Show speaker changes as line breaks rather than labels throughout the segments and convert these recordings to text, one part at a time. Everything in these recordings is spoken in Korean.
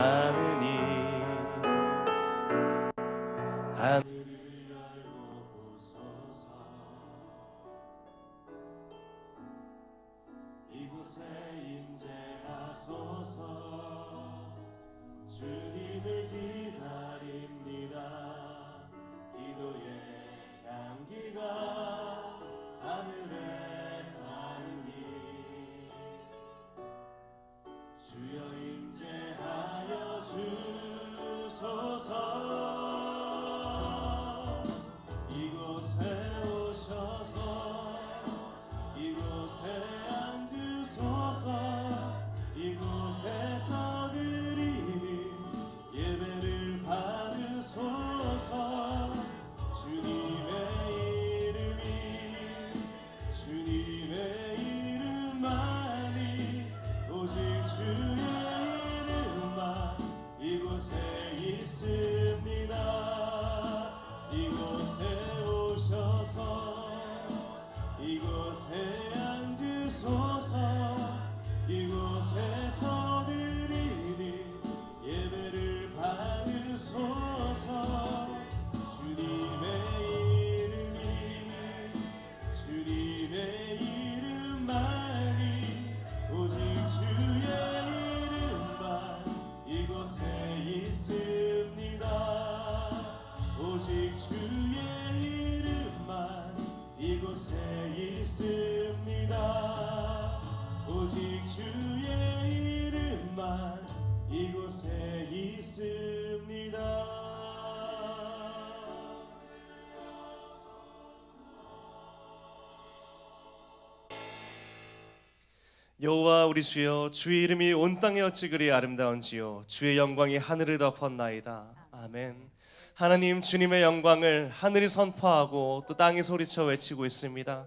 하느니 하늘을 열고 보소서. 이곳에 임재하소서. 주님을 기다립니다. 기도의 향기가 하늘에 닿으니 주여 임재하여 주소서. 이곳에 오셔서 이곳에 앉으소서. 이곳에서 드리는 예배를 받으소서. 주님의 이름만이 오직 주의 이름만 이곳에 있습니다. 이곳에 오셔서 이곳에 앉으소서. 이곳에서 드리는 예배를 받으소서. 주님의 이름만이 오직 주의 이름만 이곳에 있습니다. 오직 주의 이름만 이곳에 있습니다. 오직 주의 이름만 이곳에 있습니다. 여호와 우리 주여, 주의 이름이 온 땅에 어찌 그리 아름다운지요. 주의 영광이 하늘을 덮었나이다. 아멘. 하나님, 주님의 영광을 하늘이 선포하고 또 땅이 소리쳐 외치고 있습니다.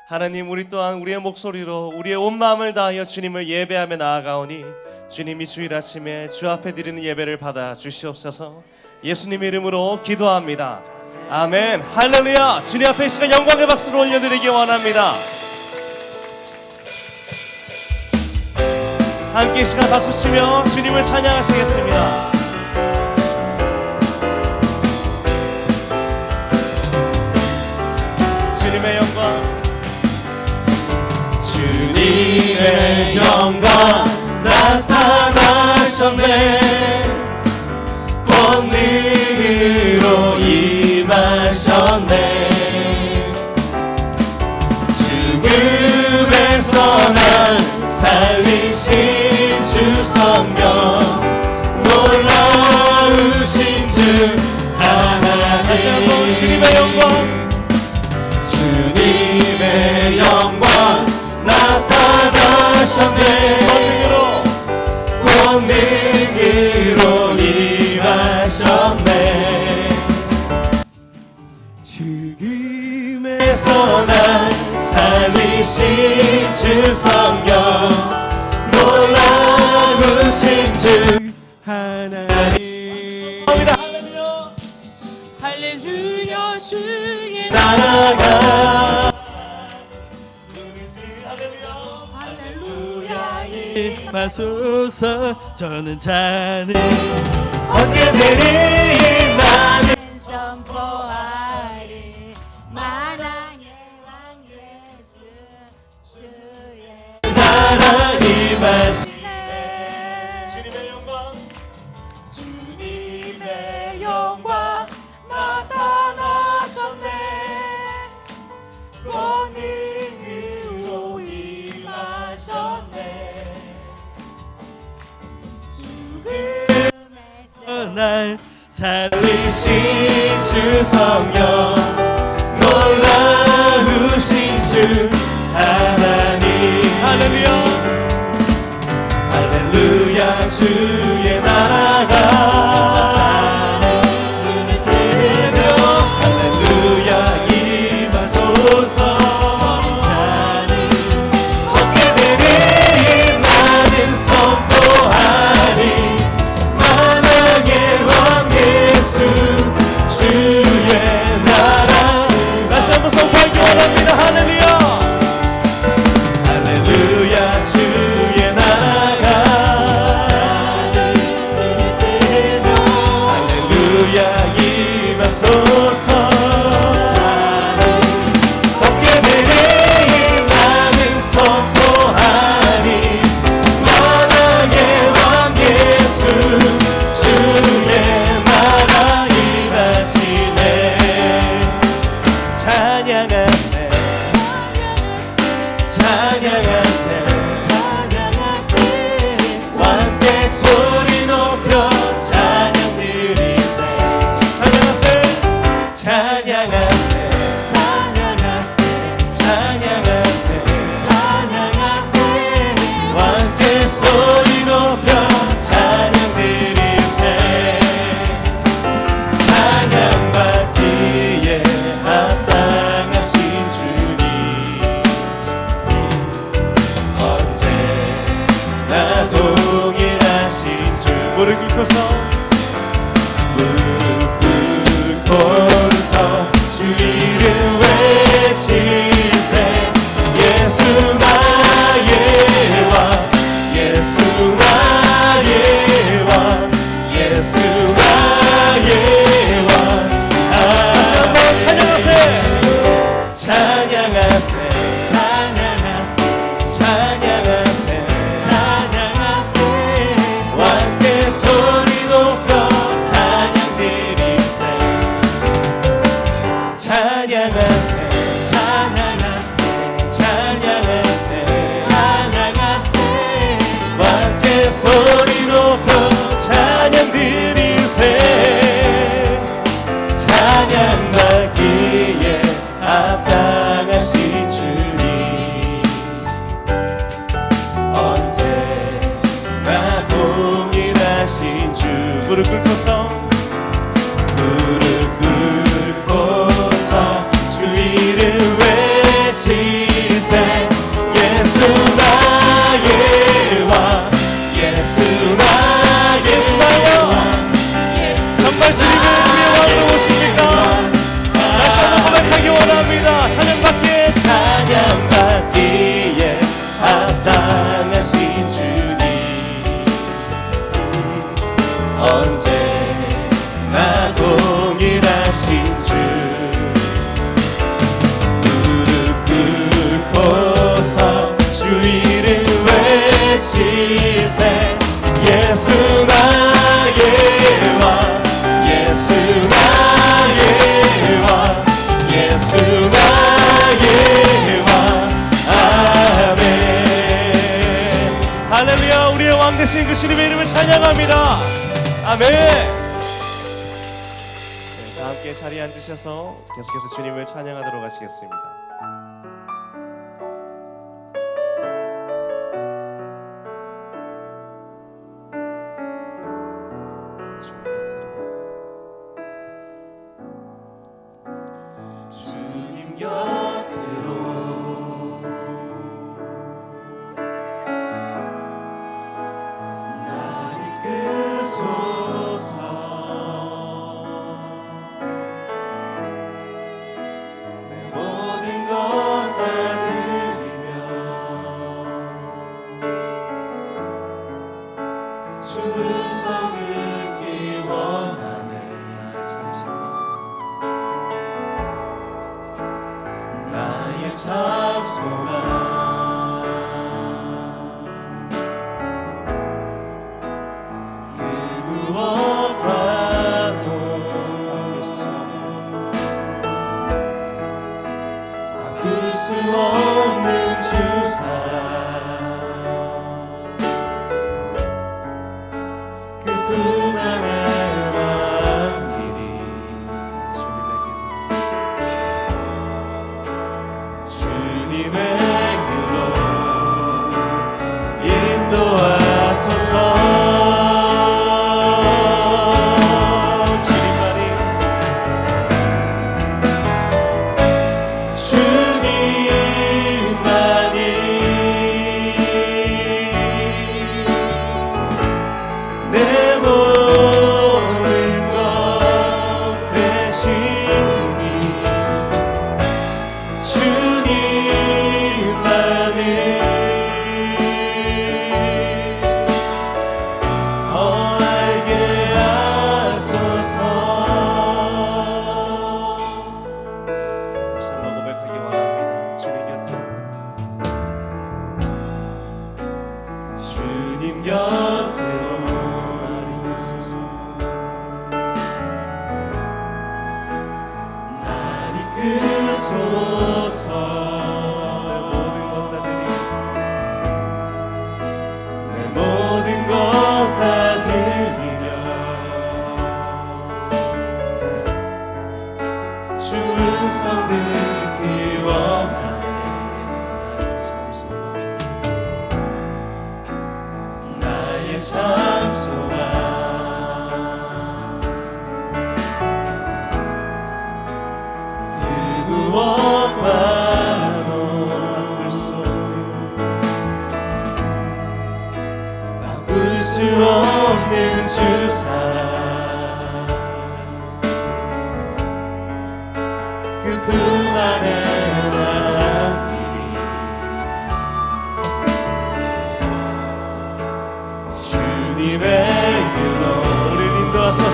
하나님, 우리 또한 우리의 목소리로 우리의 온 마음을 다하여 주님을 예배하며 나아가오니 주님이 주일 아침에 주 앞에 드리는 예배를 받아 주시옵소서. 예수님 이름으로 기도합니다. 아멘. 할렐루야. 주님 앞에 이 시간 영광의 박수를 올려드리기 원합니다. 함께 이 시간 박수치며 주님을 찬양하시겠습니다. 주님의 영광, 주님의 영광 나타나셨네. 권능으로 임하셨네. 죽음에서 날 살리신 주 성령, 놀라우신 주 하나님. 다시 한번 주님의 영광, 주님의 영광 나타나셨네. 권능으로 임하셨네. 죽음에서 날 살리신 주 성령, 놀라우신 주 하나님. 할렐루야, 할렐루야. 주의 나라가 할렐루야 임하소서. 저는 자는 언제들이 나는
선포하리. 만왕의 왕 예수 주의
나라 임하시네. 주님의 영광, 주님의 영광 나타나셨네. 권능으로 임하셨네. 죽음에서 날 살리신 주 성령, 놀라우신 주 하나님. 할렐루야, 할렐루야. 주의 나라가 할렐루야 임하소서. 어깨들이 나는 선포하리. 만왕의 왕 예수 주의 나라. 다시 한번 선포하기 원합니다. 할렐루야, 할렐루야. 주의 나라가 꿇고서 무릎 꿇고서 주 이름 외치세 예수 나의 왕 예수 나의 왕 예수 나의 왕 다시 한번 찬양하세 찬양하세 찬양하세 찬양하세 왕께 소리 높여 찬양 드리세 찬양하세 찬양하세 왕께 소리 높여 찬양 드리세 찬양받기에 합당하신 주님 언제나 동일하신 주 무릎 꿇고서 무릎 꿇고서 주 이름 외치세 예수 나의 왕 예수 나의 왕 정말 주님은 우리의 왕으로 오십니까? 다시 한번 고백하기 원합니다. 찬양받기에 찬양받기에 합당하신 주님 언제나 동일하신 주 무릎 꿇고서 주 이름 외치세 예수 나의 왕 예수 나의 왕 예수 나의 왕 아멘 할렐루야 우리의 왕 되신 그 주님의 이름을 찬양합니다 아멘 다 함께 자리에 앉으셔서 계속해서 주님을 찬양하도록 하시겠습니다 주님 곁으로 날 이끄소서 내 모든 것 다 드리며 주 음성 듣기 원하네 나의 참 소망 그 무엇과도 바꿀 수 없는 주사 그 분한한 왕일이 주님의 길로 인도하소서 주님만이 내 모든 것 되시니 주님만을 더 알게 하소서 다시 한번 고백하기 원합니다 주님 곁으로 날 이끄소서 날 이끄소서 내 모든 것 다 드리며 주 음성 듣기 원하네 나의 참 소망 그 무엇과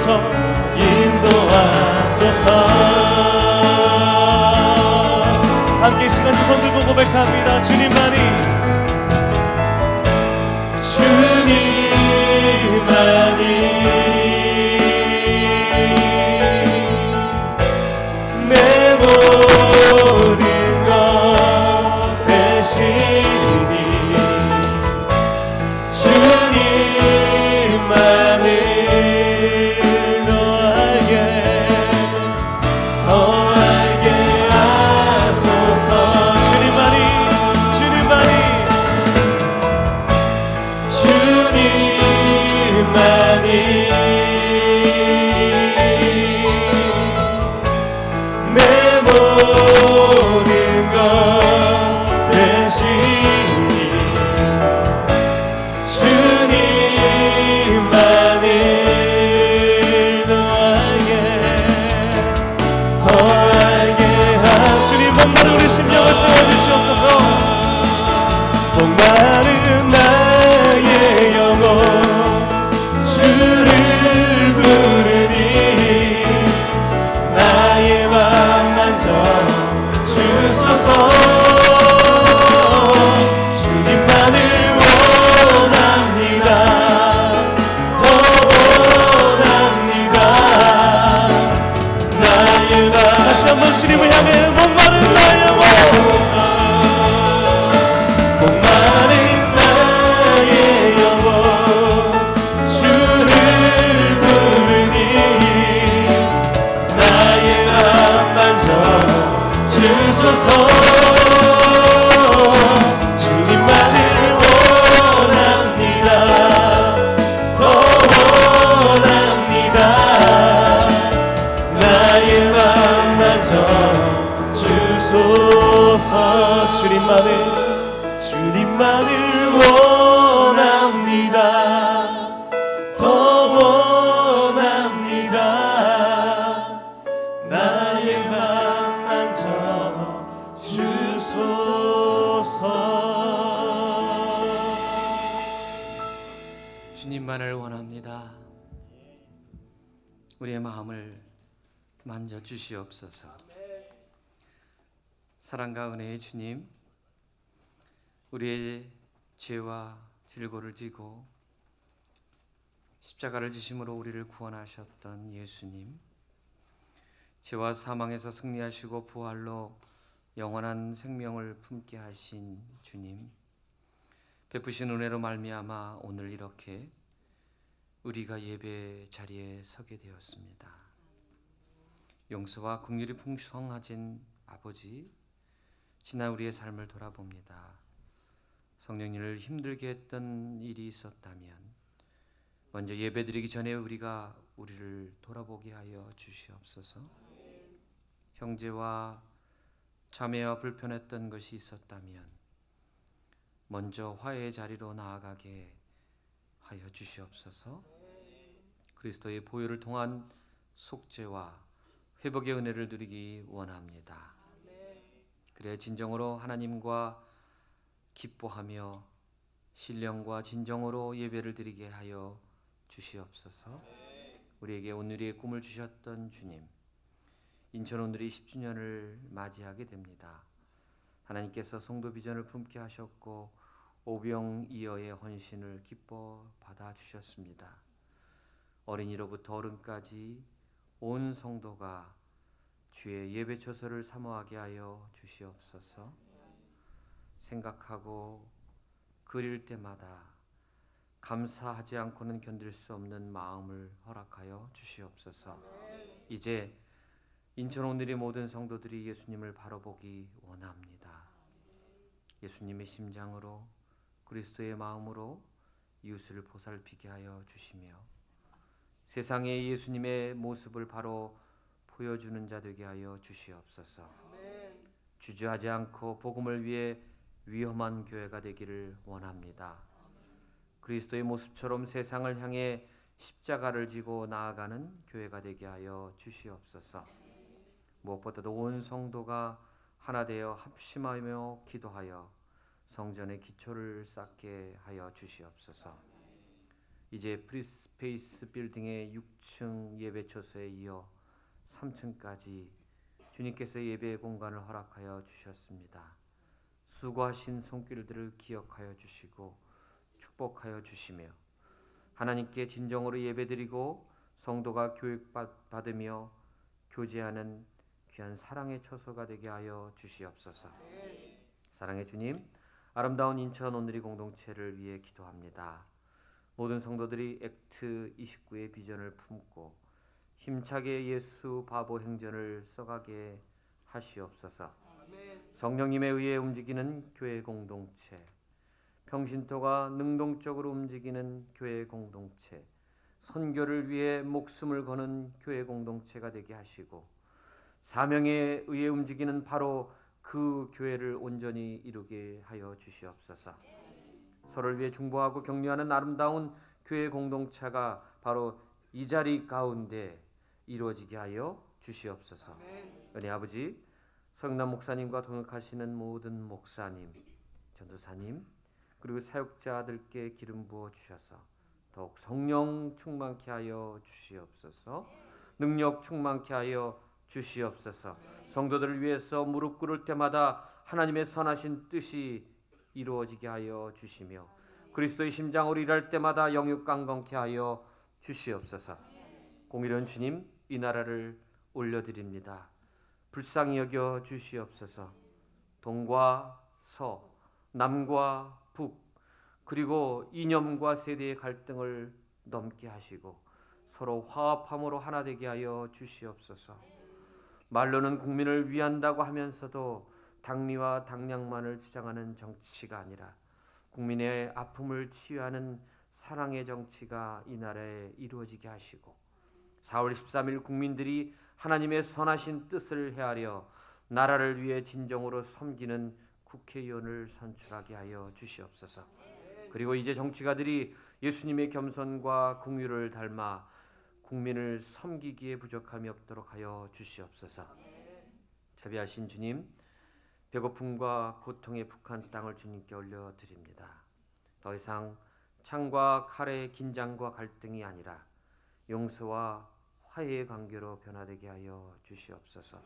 주셔서 인도하소서. 함께 시간 두 손 들고 고백합니다. 주님만이 내 모든 것 대신이 주님만을 더 알게 하소서. 주님만이 내 모든 것 대신이 주님만을 더 알게 주님 목마른 우리 심령을 채워주시옵소서. 목마른 나의 영혼 주를 부르니 나의 맘 만져 주소서. 주님만을 원합니다. 더 원합니다. 나의 맘 다시 한번 주님을 향해 목마른 나의 영혼 목마른 나의 영혼 주를 부르니 나의 맘 만져 주소서. 주님만을 원합니다. 더 원합니다. 나의 맘 만져 주소서. 주님만을 원합니다. 더 원합니다. 나의 맘 만져 주소서.
주님만을 원합니다. 우리의 마음을 만져 주시옵소서. 사랑과 은혜의 주님, 우리의 죄와 질고를 지고 십자가를 지심으로 우리를 구원하셨던 예수님, 죄와 사망에서 승리하시고 부활로 영원한 생명을 품게 하신 주님, 베푸신 은혜로 말미암아 오늘 이렇게 우리가 예배 자리에 서게 되었습니다. 용서와 긍휼이 풍성하신 아버지, 지난 우리의 삶을 돌아봅니다. 성령님을 힘들게 했던 일이 있었다면 먼저 예배드리기 전에 우리를 돌아보게 하여 주시옵소서. 형제와 자매와 불편했던 것이 있었다면 먼저 화해의 자리로 나아가게 하여 주시옵소서. 그리스도의 보혈을 통한 속죄와 회복의 은혜를 누리기 원합니다. 그래 진정으로 하나님과 기뻐하며 신령과 진정으로 예배를 드리게 하여 주시옵소서. 우리에게 오늘의 꿈을 주셨던 주님, 인천 오늘이 10주년을 맞이하게 됩니다. 하나님께서 성도 비전을 품게 하셨고 오병이어의 헌신을 기뻐 받아주셨습니다. 어린이로부터 어른까지 온 성도가 주의 예배 처소를 사모하게 하여 주시옵소서. 생각하고 그릴 때마다 감사하지 않고는 견딜 수 없는 마음을 허락하여 주시옵소서. 이제 인천 오늘의 모든 성도들이 예수님을 바라보기 원합니다. 예수님의 심장으로 그리스도의 마음으로 이웃을 보살피게 하여 주시며 세상에 예수님의 모습을 바로 보여주는 자 되게 하여 주시옵소서. 주저하지 않고 복음을 위해 위험한 교회가 되기를 원합니다. 그리스도의 모습처럼 세상을 향해 십자가를 지고 나아가는 교회가 되게 하여 주시옵소서. 무엇보다도 온 성도가 하나 되어 합심하며 기도하여 성전의 기초를 쌓게 하여 주시옵소서. 이제 프리스페이스 빌딩의 6층 예배처소에 이어 3층까지 주님께서 예배의 공간을 허락하여 주셨습니다. 수고하신 손길들을 기억하여 주시고 축복하여 주시며 하나님께 진정으로 예배드리고 성도가 교육받으며 교제하는 귀한 사랑의 처소가 되게 하여 주시옵소서. 사랑의 주님, 아름다운 인천 온누리 공동체를 위해 기도합니다. 모든 성도들이 액트 29의 비전을 품고 힘차게 예수 바보 행전을 써가게 하시옵소서. 성령님에 의해 움직이는 교회 공동체, 평신도가 능동적으로 움직이는 교회 공동체, 선교를 위해 목숨을 거는 교회 공동체가 되게 하시고 사명에 의해 움직이는 바로 그 교회를 온전히 이루게 하여 주시옵소서. 서로를 위해 중보하고 격려하는 아름다운 교회 공동체가 바로 이 자리 가운데 이루어지게 하여 주시옵소서. 은혜 아버지, 성남 목사님과 동역하시는 모든 목사님, 전도사님, 그리고 사역자들께 기름 부어 주셔서 더욱 성령 충만케 하여 주시옵소서. 능력 충만케 하여 주시옵소서. 성도들을 위해서 무릎 꿇을 때마다 하나님의 선하신 뜻이 이루어지게 하여 주시며 그리스도의 심장으로 일할 때마다 영육 강건케 하여 주시옵소서. 공의로운 주님, 이 나라를 올려드립니다. 불쌍히 여겨 주시옵소서. 동과 서, 남과 북, 그리고 이념과 세대의 갈등을 넘게 하시고 서로 화합함으로 하나 되게 하여 주시옵소서. 말로는 국민을 위한다고 하면서도 당리와 당량만을 주장하는 정치가 아니라 국민의 아픔을 치유하는 사랑의 정치가 이 나라에 이루어지게 하시고 4월 13일 국민들이 하나님의 선하신 뜻을 헤아려 나라를 위해 진정으로 섬기는 국회의원을 선출하게 하여 주시옵소서. 그리고 이제 정치가들이 예수님의 겸손과 긍휼을 닮아 국민을 섬기기에 부족함이 없도록 하여 주시옵소서. 자비하신 주님, 배고픔과 고통에 북한 땅을 주님께 올려드립니다. 더 이상 창과 칼의 긴장과 갈등이 아니라 용서와 화해의 관계로 변화되게 하여 주시옵소서.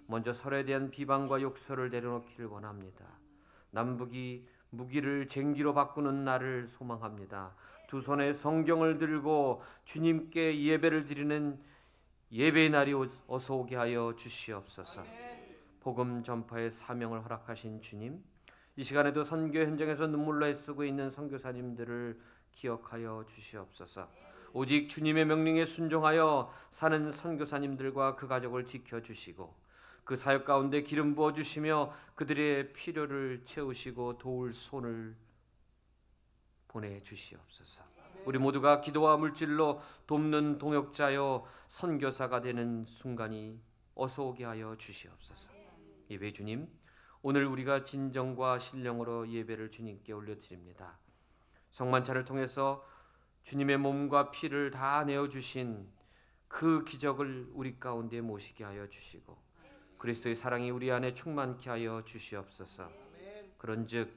먼저 서로에 대한 비방과 욕설을 내려놓기를 원합니다. 남북이 무기를 쟁기로 바꾸는 날을 소망합니다. 두 손에 성경을 들고 주님께 예배를 드리는 예배의 날이 어서 오게 하여 주시옵소서. 복음 전파의 사명을 허락하신 주님, 이 시간에도 선교 현장에서 눈물로 애쓰고 있는 선교사님들을 기억하여 주시옵소서. 오직 주님의 명령에 순종하여 사는 선교사님들과 그 가족을 지켜주시고 그 사역 가운데 기름 부어주시며 그들의 필요를 채우시고 도울 손을 보내주시옵소서. 우리 모두가 기도와 물질로 돕는 동역자여 선교사가 되는 순간이 어서 오게 하여 주시옵소서. 예배 주님, 오늘 우리가 진정과 신령으로 예배를 주님께 올려드립니다. 성만찬을 통해서 주님의 몸과 피를 다 내어주신 그 기적을 우리 가운데 모시게 하여 주시고 그리스도의 사랑이 우리 안에 충만케 하여 주시옵소서. 그런즉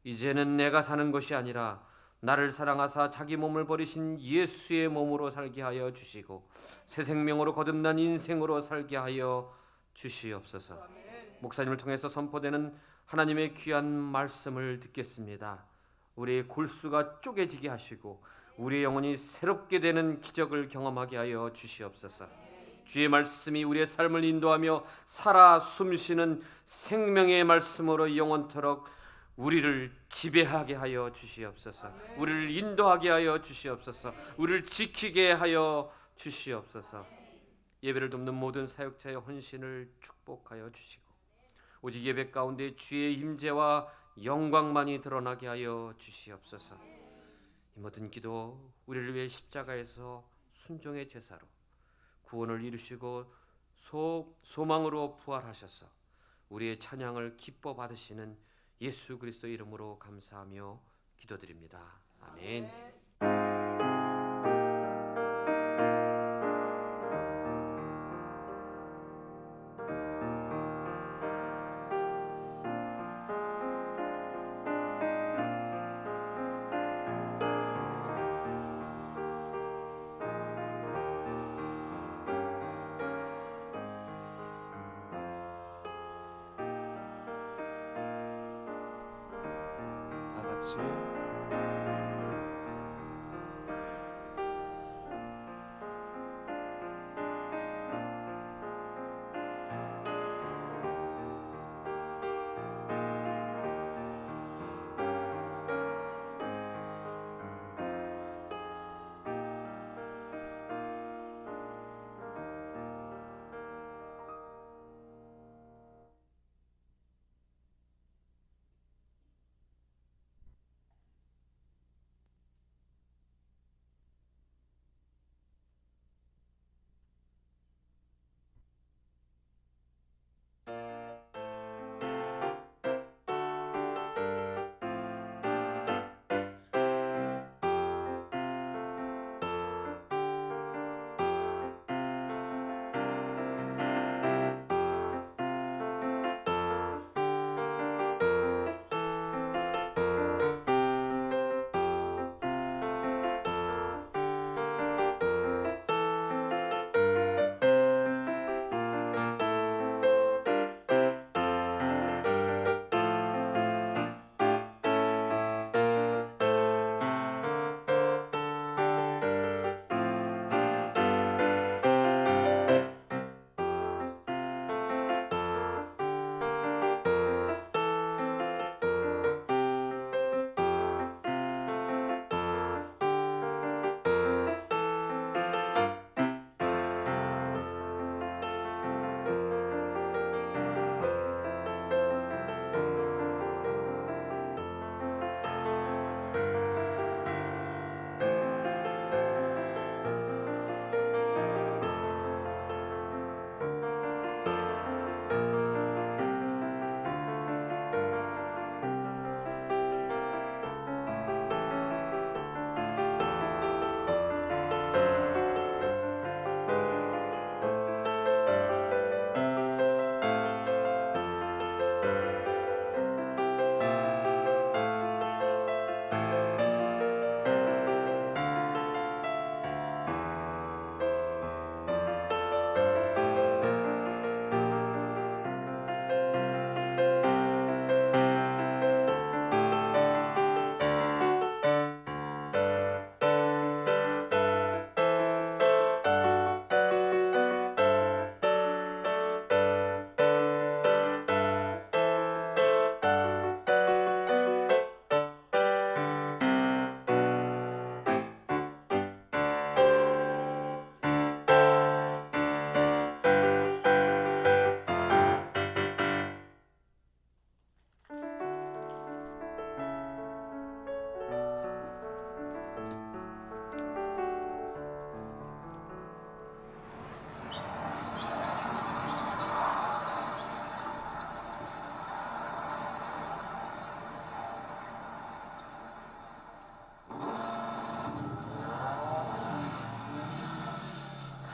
이제는 내가 사는 것이 아니라 나를 사랑하사 자기 몸을 버리신 예수의 몸으로 살게 하여 주시고 새 생명으로 거듭난 인생으로 살게 하여 주시옵소서. 목사님을 통해서 선포되는 하나님의 귀한 말씀을 듣겠습니다. 우리의 골수가 쪼개지게 하시고 우리의 영혼이 새롭게 되는 기적을 경험하게 하여 주시옵소서. 주의 말씀이 우리의 삶을 인도하며 살아 숨쉬는 생명의 말씀으로 영원토록 우리를 지배하게 하여 주시옵소서. 우리를 인도하게 하여 주시옵소서. 우리를 지키게 하여 주시옵소서. 예배를 돕는 모든 사역자의 헌신을 축복하여 주시고 오직 예배 가운데 주의 임재와 영광만이 드러나게 하여 주시옵소서. 이 모든 기도 우리를 위해 십자가에서 순종의 제사로 구원을 이루시고 소망으로 부활하셔서 우리의 찬양을 기뻐 받으시는 예수 그리스도 이름으로 감사하며 기도드립니다. 아멘.
같이.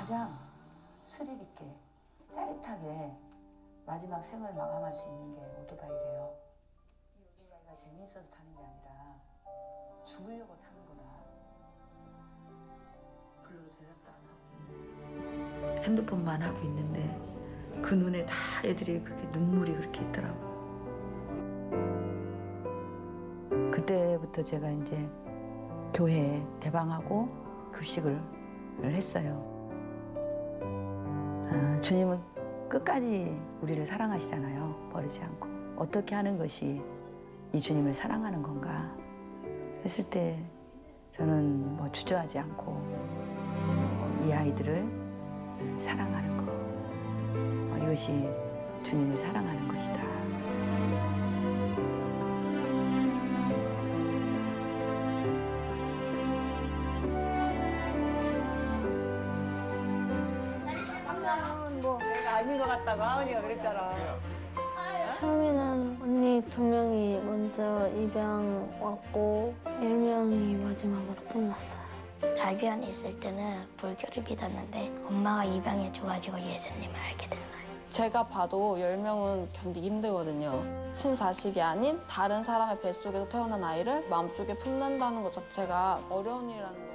가장 스릴 있게 짜릿하게 마지막 생을 마감할 수 있는 게 오토바이래요. 이 오토바이가 재미있어서 타는 게 아니라 죽으려고 타는 거라. 불러도 대답도 안 하고 핸드폰만 하고 있는데 그 눈에 다 애들이 그렇게 눈물이 그렇게 있더라고. 그때부터 제가 이제 교회에 개방하고 급식을 했어요. 주님은 끝까지 우리를 사랑하시잖아요. 버리지 않고. 어떻게 하는 것이 이 주님을 사랑하는 건가 했을 때 저는 뭐 주저하지 않고 이 아이들을 사랑하는 거, 이것이 주님을 사랑하는 것이다.
뭐 내가 아닌 것 같다고 하은이가 그랬잖아.
처음에는 언니 2명이 먼저 입양 왔고 10명이 마지막으로 끝났어요.
자기안에 있을 때는 불교를 믿었는데 엄마가 입양해줘가지고 예수님을 알게 됐어요.
제가 봐도 10명은 견디기 힘들거든요. 친자식이 아닌 다른 사람의 뱃속에서 태어난 아이를 마음속에 품는다는 것 자체가 어려운 일이라는 거.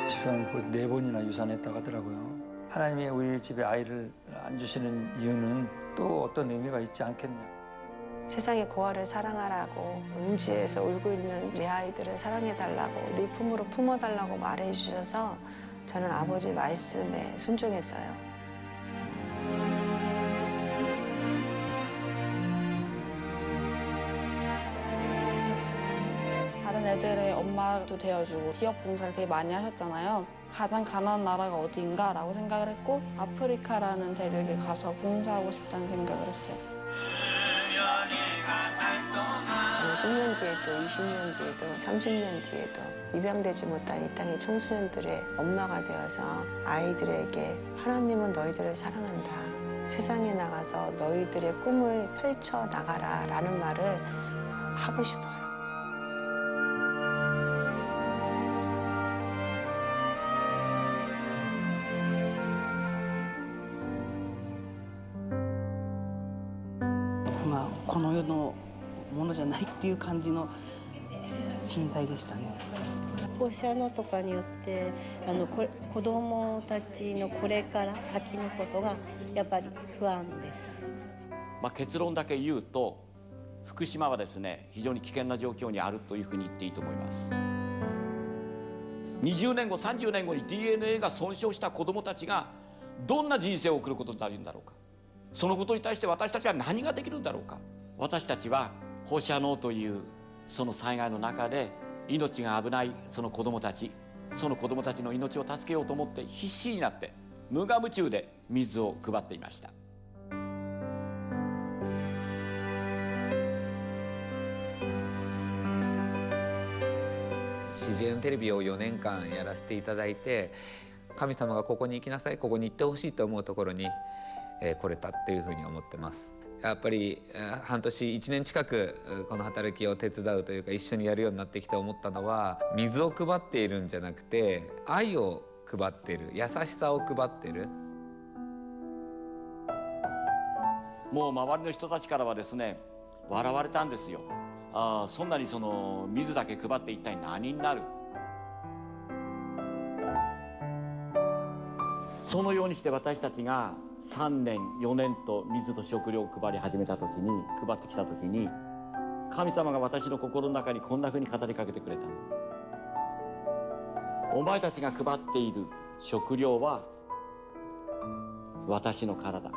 지금 4번이나 유산했다고 하더라고요. 하나님이 우리 집에 아이를 안 주시는 이유는 또 어떤 의미가 있지 않겠냐.
세상의 고아를 사랑하라고, 음지에서 울고 있는 내 아이들을 사랑해달라고, 네 품으로 품어달라고 말해주셔서 저는 아버지 말씀에 순종했어요.
다른 애들의 엄마도 되어주고 지역 봉사를 되게 많이 하셨잖아요. 가장 가난한 나라가 어디인가라고 생각을 했고 아프리카라는 대륙에 가서 봉사하고 싶다는 생각을 했어요.
저는 10년 뒤에도 20년 뒤에도 30년 뒤에도 입양되지 못한 이 땅의 청소년들의 엄마가 되어서 아이들에게 하나님은 너희들을 사랑한다. 세상에 나가서 너희들의 꿈을 펼쳐 나가라 라는 말을 하고 싶어요.
まあこの世のものじゃないっていう感じの震災でしたね。
放射能とかによって子どもたちのこれから先のことがやっぱり不安です。
結論だけ言うと福島はですね非常に危険な状況にあるというふうに言っていいと思います。20年後30年後に DNA が損傷した子どもたちがどんな人生を送ることになるんだろうか。そのことに対して私たちは何ができるんだろうか。私たちは放射能というその災害の中で命が危ないその子どもたちの命を助けようと思って必死になって無我夢中で水を配っていました。
CGN テレビを4年間やらせていただいて、神様がここに行きなさい、ここに行ってほしいと思うところに来れたっていうふうに思ってます。やっぱり半年1年近くこの働きを手伝うというか一緒にやるようになってきて思ったのは、水を配っているんじゃなくて愛を配っている、優しさを配っている。
もう周りの人たちからはですね笑われたんですよ。そんなにその水だけ配って一体何になる。そのようにして私たちが3年4年と水と食料を配り始めた時に配ってきた時に神様が私の心の中にこんなふうに語りかけてくれた。お前たちが配っている食料は私の体、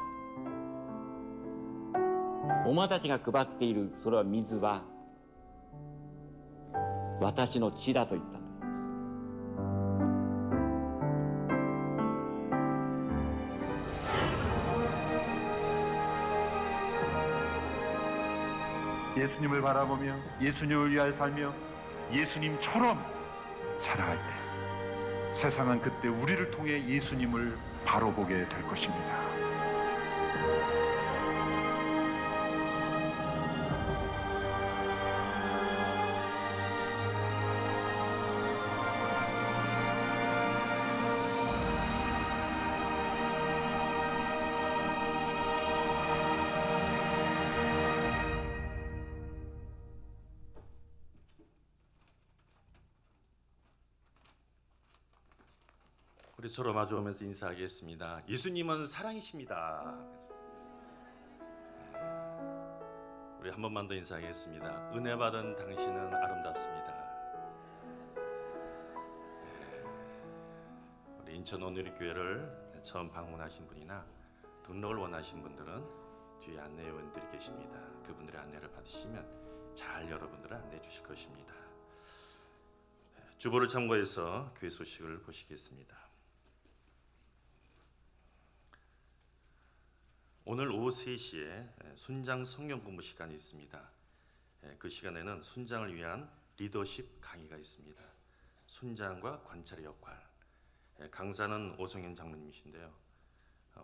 お前たちが配っているそれは水は私の血だと言ったんです。
예수님을 바라보며 예수님을 위하여 살며 예수님처럼 살아갈 때 세상은 그때 우리를 통해 예수님을 바로 보게 될 것입니다.
우리 서로 마주오면서 인사하겠습니다. 예수님은 사랑이십니다. 우리 한 번만 더 인사하겠습니다. 은혜 받은 당신은 아름답습니다. 우리 인천 온누리교회를 처음 방문하신 분이나 등록을 원하신 분들은 뒤에 안내요원들이 계십니다. 그분들의 안내를 받으시면 잘 여러분들을 안내해 주실 것입니다. 주보를 참고해서 교회 소식을 보시겠습니다. 오늘 오후 3시에 순장 성경 공부 시간이 있습니다. 그 시간에는 순장을 위한 리더십 강의가 있습니다. 순장과 관찰의 역할. 강사는 오성현 장로님이신데요.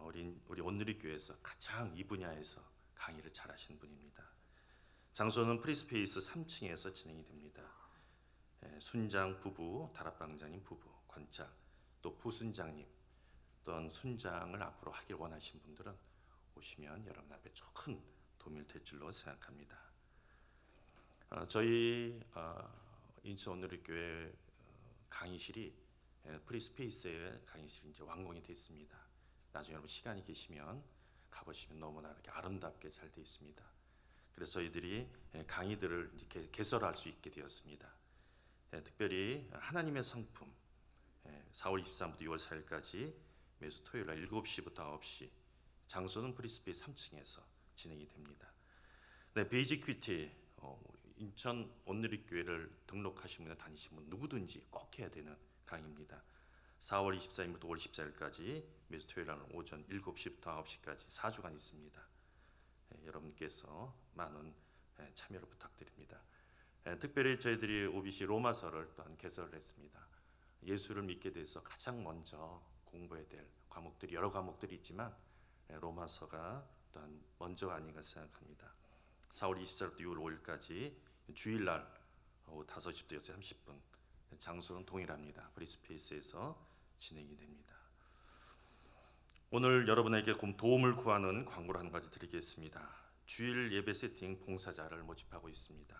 우리 온누리교회에서 가장 이 분야에서 강의를 잘하시는 분입니다. 장소는 프리스페이스 3층에서 진행이 됩니다. 순장 부부, 다락방장님 부부, 관찰, 또 부순장님, 또는 순장을 앞으로 하길 원하신 분들은 오시면 여러분 앞에 큰 도움이 될 줄로 생각합니다. 저희 인천 온누리교회 강의실이 프리스페이스의 강의실이 이제 완공이 됐습니다. 나중에 여러분 시간이 계시면 가보시면 너무나 이렇게 아름답게 잘 되어 있습니다. 그래서 저희들이 강의들을 이렇게 개설할 수 있게 되었습니다. 특별히 하나님의 성품 4월 23일부터 6월 4일까지 매주 토요일 날 7시부터 9시 장소는 브리스베이 3층에서 진행이 됩니다. 네, 베이직 큐티 인천 온누리교회를 등록하신 분이나 다니신 분 누구든지 꼭 해야 되는 강의입니다. 4월 24일부터 5월 14일까지 매주 토요일 날 오전 7시부터 9시까지 4주간 있습니다. 여러분께서 많은 참여를 부탁드립니다. 특별히 저희들이 OBC 로마서를 또한 개설을 했습니다. 예수를 믿게 돼서 가장 먼저 공부해야 될 과목들이 여러 과목들이 있지만 로마서가 또한 먼저 아닌가 생각합니다. 4월 24일부터 6월 5일까지 주일날 오후 5시부터 6시 30분 장소는 동일합니다. 브리스페이스에서 진행이 됩니다. 오늘 여러분에게 도움을 구하는 광고를 한 가지 드리겠습니다. 주일 예배 세팅 봉사자를 모집하고 있습니다.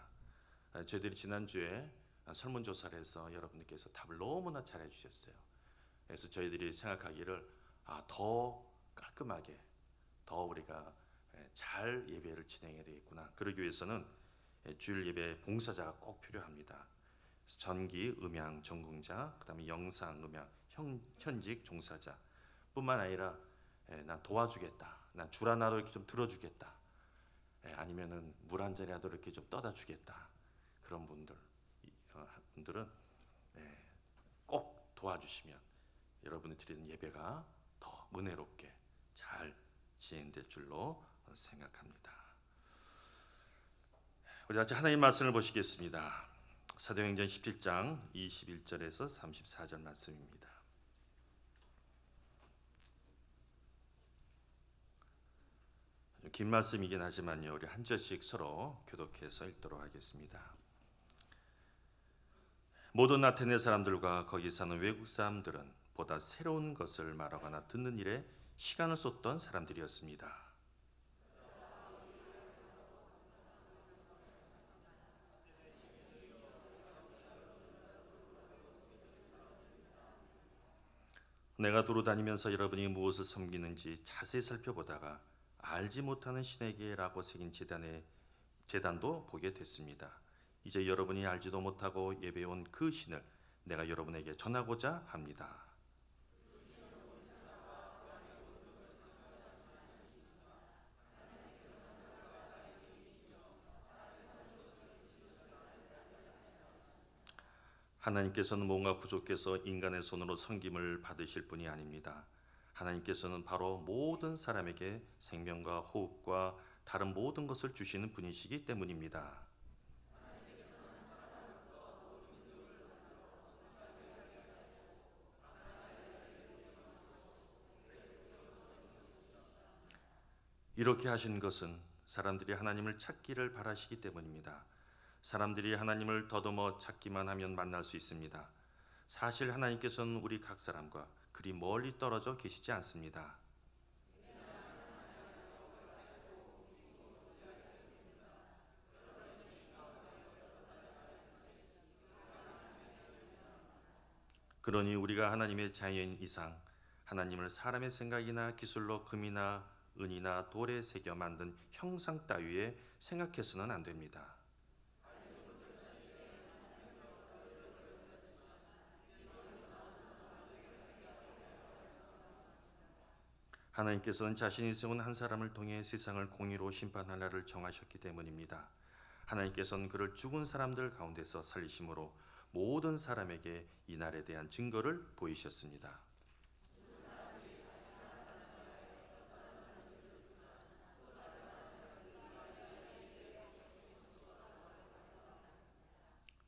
저희들이 지난주에 설문조사를 해서 여러분들께서 답을 너무나 잘해 주셨어요. 그래서 저희들이 생각하기를 더 깔끔하게 더 우리가 잘 예배를 진행해야 되겠구나. 그러기 위해서는 주일 예배 봉사자가 꼭 필요합니다. 전기, 음향 전공자, 그다음에 영상, 음향, 현직 종사자 뿐만 아니라 난 도와주겠다. 난 줄 하나도 이렇게 좀 들어주겠다. 아니면은 물 한 잔이라도 이렇게 좀 떠다 주겠다. 그런 분들은 꼭 도와주시면 여러분이 드리는 예배가 더 은혜롭게 잘 진행될 줄로 생각합니다. 우리 같이 하나님 말씀을 보시겠습니다. 사도행전 17장 21절에서 34절 말씀입니다. 긴 말씀이긴 하지만요, 우리 한 절씩 서로 교독해서 읽도록 하겠습니다. 모든 아테네 사람들과 거기 사는 외국 사람들은 보다 새로운 것을 말하거나 듣는 일에 시간을 쏟던 사람들이었습니다. 내가 두루다니면서 여러분이 무엇을 섬기는지 자세히 살펴보다가 알지 못하는 신에게라고 새긴 제단도 보게 됐습니다. 이제 여러분이 알지도 못하고 예배온 그 신을 내가 여러분에게 전하고자 합니다. 하나님께서는 뭔가 부족해서 인간의 손으로 섬김을 받으실 분이 아닙니다. 하나님께서는 바로 모든 사람에게 생명과 호흡과 다른 모든 것을 주시는 분이시기 때문입니다. 이렇게 하신 것은 사람들이 하나님을 찾기를 바라시기 때문입니다. 사람들이 하나님을 더듬어 찾기만 하면 만날 수 있습니다. 사실 하나님께서는 우리 각 사람과 그리 멀리 떨어져 계시지 않습니다. 그러니 우리가 하나님의 자연 이상 하나님을 사람의 생각이나 기술로 금이나 은이나 돌에 새겨 만든 형상 따위에 생각해서는 안 됩니다. 하나님께서는 자신이 세운 한 사람을 통해 세상을 공의로 심판할 날을 정하셨기 때문입니다. 하나님께서는 그를 죽은 사람들 가운데서 살리심으로 모든 사람에게 이 날에 대한 증거를 보이셨습니다.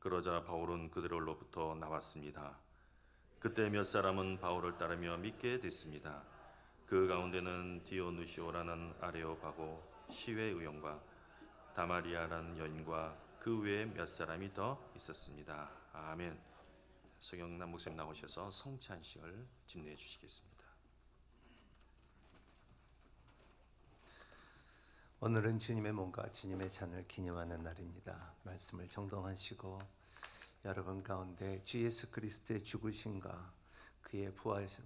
그러자 바울은 그들로부터 나왔습니다. 그때 몇 사람은 바울을 따르며 믿게 됐습니다. 그 가운데는 디오누시오라는 아레오바고 시외 의원과 다마리아라는 여인과 그 외에 몇 사람이 더 있었습니다. 아멘. 서경남 목사님 나오셔서 성찬식을 집례해 주시겠습니다.
오늘은 주님의 몸과 주님의 잔을 기념하는 날입니다. 말씀을 정독하시고 여러분 가운데 주 예수 그리스도의 죽으심과 그의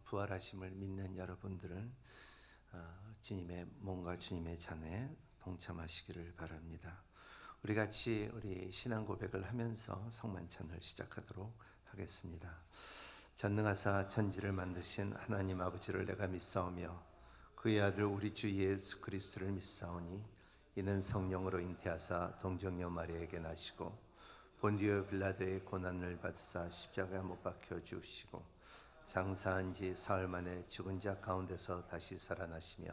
부활하심을 믿는 여러분들은 주님의 몸과 주님의 잔에 동참하시기를 바랍니다. 우리 같이 우리 신앙 고백을 하면서 성만찬을 시작하도록 하겠습니다. 전능하사 천지를 만드신 하나님 아버지를 내가 믿사오며 그의 아들 우리 주 예수 그리스도를 믿사오니 이는 성령으로 잉태하사 동정녀 마리아에게 나시고 본디오 빌라도의 고난을 받으사 십자가에 못 박혀 죽으시고 장사한 지 사흘 만에 죽은 자 가운데서 다시 살아나시며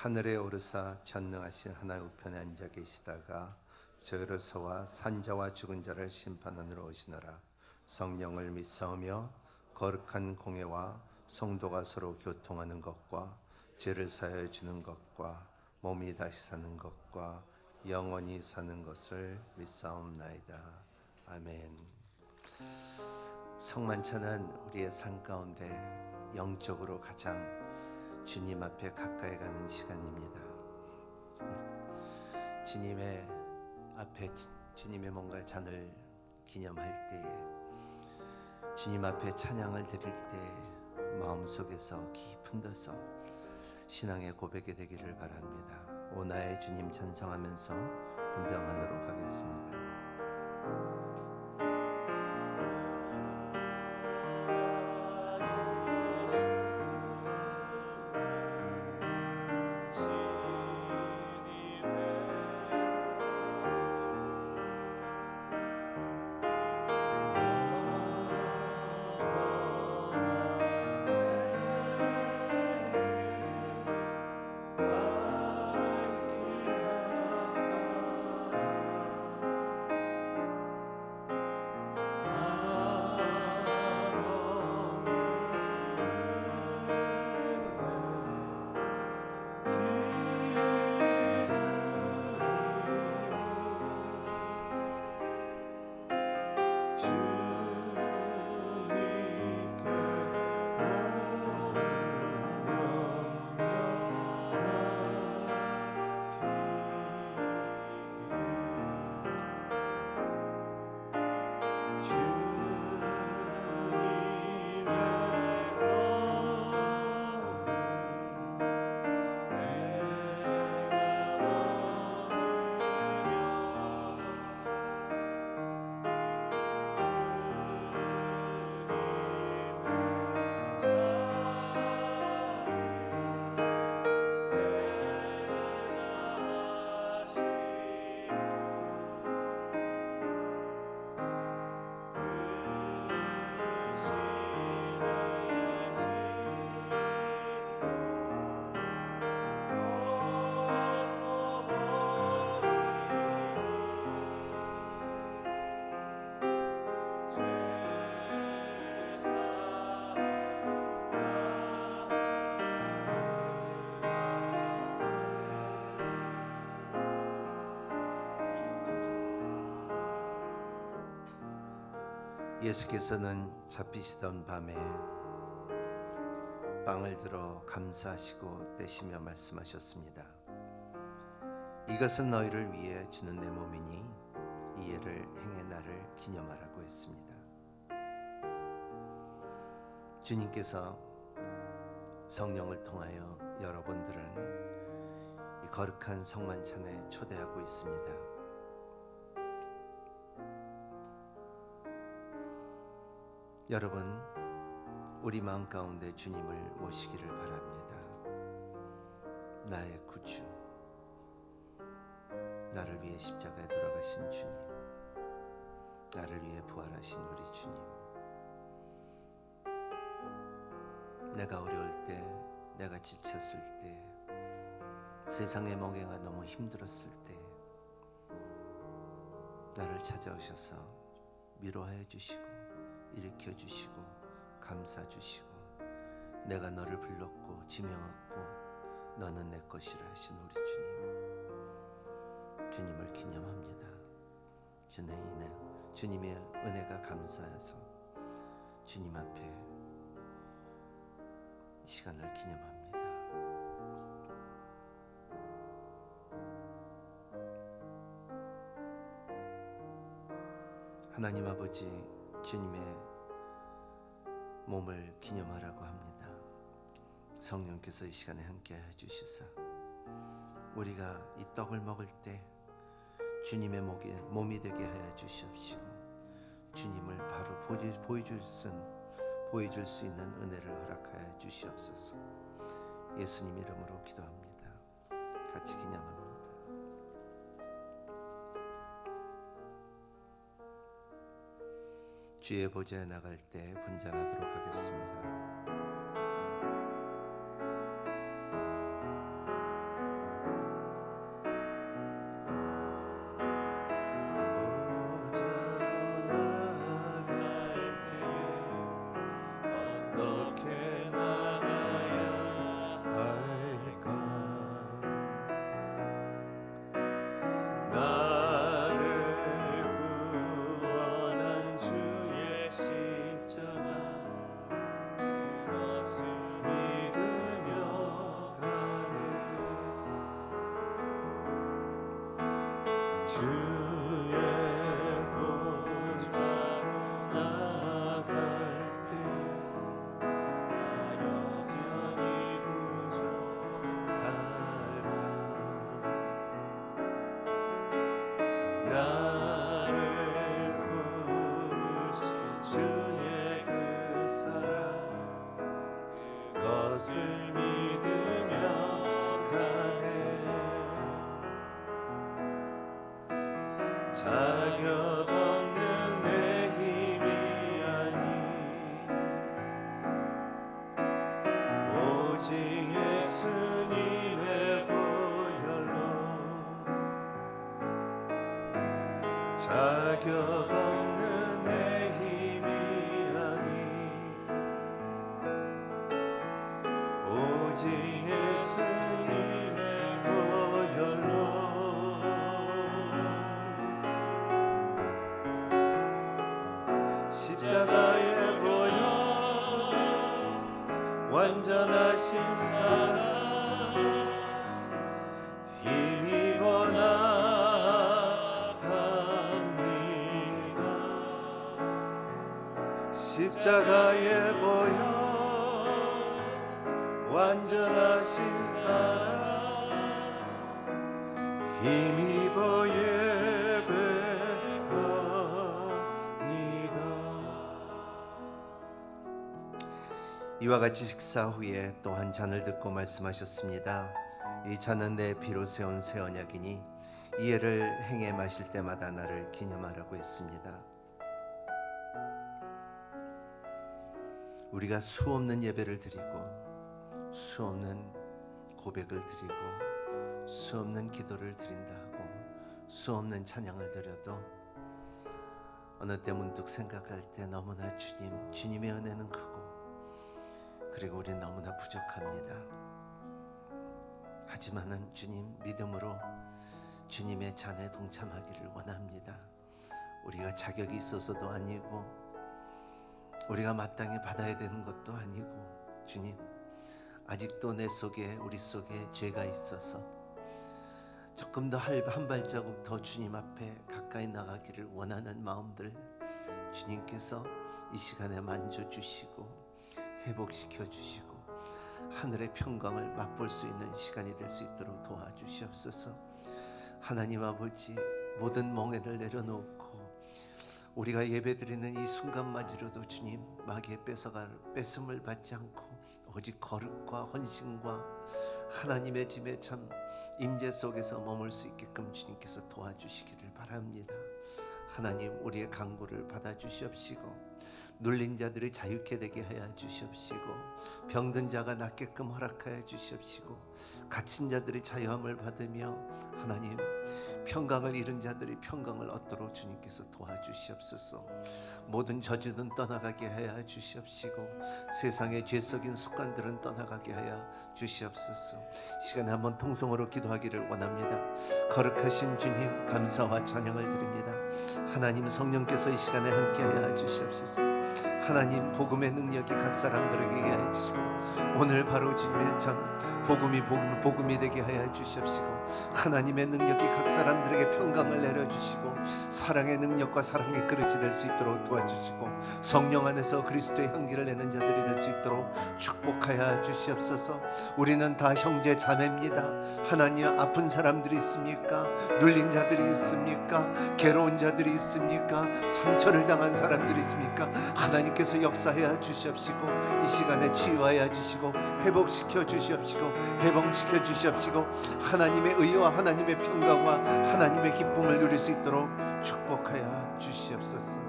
하늘에 오르사 전능하신 하나의 우편에 앉아 계시다가 저희로서와 산자와 죽은 자를 심판하러 오시노라. 성령을 믿사오며 거룩한 공예와 성도가 서로 교통하는 것과 죄를 사하여 주는 것과 몸이 다시 사는 것과 영원히 사는 것을 믿사옵나이다. 아멘. 성만찬은 우리의 삶 가운데 영적으로 가장 주님 앞에 가까이 가는 시간입니다. 주님의 앞에 주님의 뭔가 잔을 기념할 때에 주님 앞에 찬양을 드릴 때 마음속에서 깊은 데서 신앙의 고백이 되기를 바랍니다. 오 나의 주님 찬송하면서 분명하도록 하겠습니다. 예수께서는 잡히시던 밤에 빵을 들어 감사하시고 떼시며 말씀하셨습니다. 이것은 너희를 위해 주는 내 몸이니 이해를 행해 나를 기념하라고 했습니다. 주님께서 성령을 통하여 여러분들은 이 거룩한 성만찬에 초대하고 있습니다. 여러분, 우리 마음 가운데 주님을 모시기를 바랍니다. 나의 구주, 나를 위해 십자가에 돌아가신 주님, 나를 위해 부활하신 우리 주님. 내가 어려울 때, 내가 지쳤을 때, 세상의 멍해가 너무 힘들었을 때 나를 찾아오셔서 위로하여 주시고 일으켜 주시고 감싸 주시고 내가 너를 불렀고 지명했고 너는 내 것이라 하신 우리 주님, 주님을 기념합니다. 주님의 은혜가 감사해서 주님 앞에 시간을 기념합니다. 하나님 아버지, 주님의 몸을 기념하라고 합니다. 성령께서 이 시간에 함께 해주시사 우리가 이 떡을 먹을 때 주님의 몸이 되게 하여 주시옵시고 주님을 바로 보여줄 수 있는 은혜를 허락하여 주시옵소서. 예수님 이름으로 기도합니다. 같이 기념합니다. 주의 보좌에 나갈 때 분장하도록 하겠습니다.
자격 없는 내 힘이 아니 오직 예수님의 보혈로 자격 없는 내 힘이 아니 오직 예수님의 보혈로 십자가의 보혈 완전하신 사랑 힘입어 나갑니다. 십자가의 보혈 완전하신 사랑 힘입어
이와 같이 식사 후에 또 한 잔을 듣고 말씀하셨습니다. 이 잔은 내 피로 세운 새 언약이니 이해를 행해 마실 때마다 나를 기념하라고 했습니다. 우리가 수없는 예배를 드리고 수없는 고백을 드리고 수없는 기도를 드린다 하고 수없는 찬양을 드려도 어느 때 문득 생각할 때 너무나 주님의 은혜는 크고 그리고 우린 너무나 부족합니다. 하지만은 주님 믿음으로 주님의 잔에 동참하기를 원합니다. 우리가 자격이 있어서도 아니고 우리가 마땅히 받아야 되는 것도 아니고 주님 아직도 내 속에 우리 속에 죄가 있어서 조금 더 한 발자국 더 주님 앞에 가까이 나가기를 원하는 마음들 주님께서 이 시간에 만져주시고 회복시켜 주시고 하늘의 평강을 맛볼 수 있는 시간이 될 수 있도록 도와주시옵소서. 하나님 아버지 모든 멍에를 내려놓고 우리가 예배드리는 이 순간마저도 주님 마귀의 뺏음을 받지 않고 오직 거룩과 헌신과 하나님의 짐에 참 임재 속에서 머물 수 있게끔 주님께서 도와주시기를 바랍니다. 하나님 우리의 간구를 받아주시옵시고 눌린 자들이 자유케 되게 하여 주시옵시고 병든 자가 낫게끔 허락하여 주시옵시고 갇힌 자들이 자유함을 받으며 하나님 평강을 잃은 자들이 평강을 얻도록 주님께서 도와주시옵소서. 모든 저주는 떠나가게 하여 주시옵시고 세상의 죄 썩인 습관들은 떠나가게 하여 주시옵소서. 시간에 한번 통성으로 기도하기를 원합니다. 거룩하신 주님 감사와 찬양을 드립니다. 하나님 성령께서 이 시간에 함께 하여 주시옵소서. 하나님 복음의 능력이 각 사람들에게 하여 주시고 오늘 바로 주님의 참 복음이 되게 하여 주시옵시고 하나님의 능력이 각 사람들에게 평강을 내려주시고 사랑의 능력과 사랑의 그릇이 될 수 있도록 도와주시고 성령 안에서 그리스도의 향기를 내는 자들이 될 수 있도록 축복하여 주시옵소서. 우리는 다 형제 자매입니다. 하나님, 아픈 사람들이 있습니까? 눌린 자들이 있습니까? 괴로운 자들이 있습니까? 상처를 당한 사람들이 있습니까? 하나님께서 역사하여 주시옵시고 이 시간에 치유하여 주시고 회복시켜 주시옵시고 해방시켜 주시옵시고 하나님의 의와 하나님의 평강과 하나님의 기쁨을 누릴 수 있도록 축복하여 주시옵소서.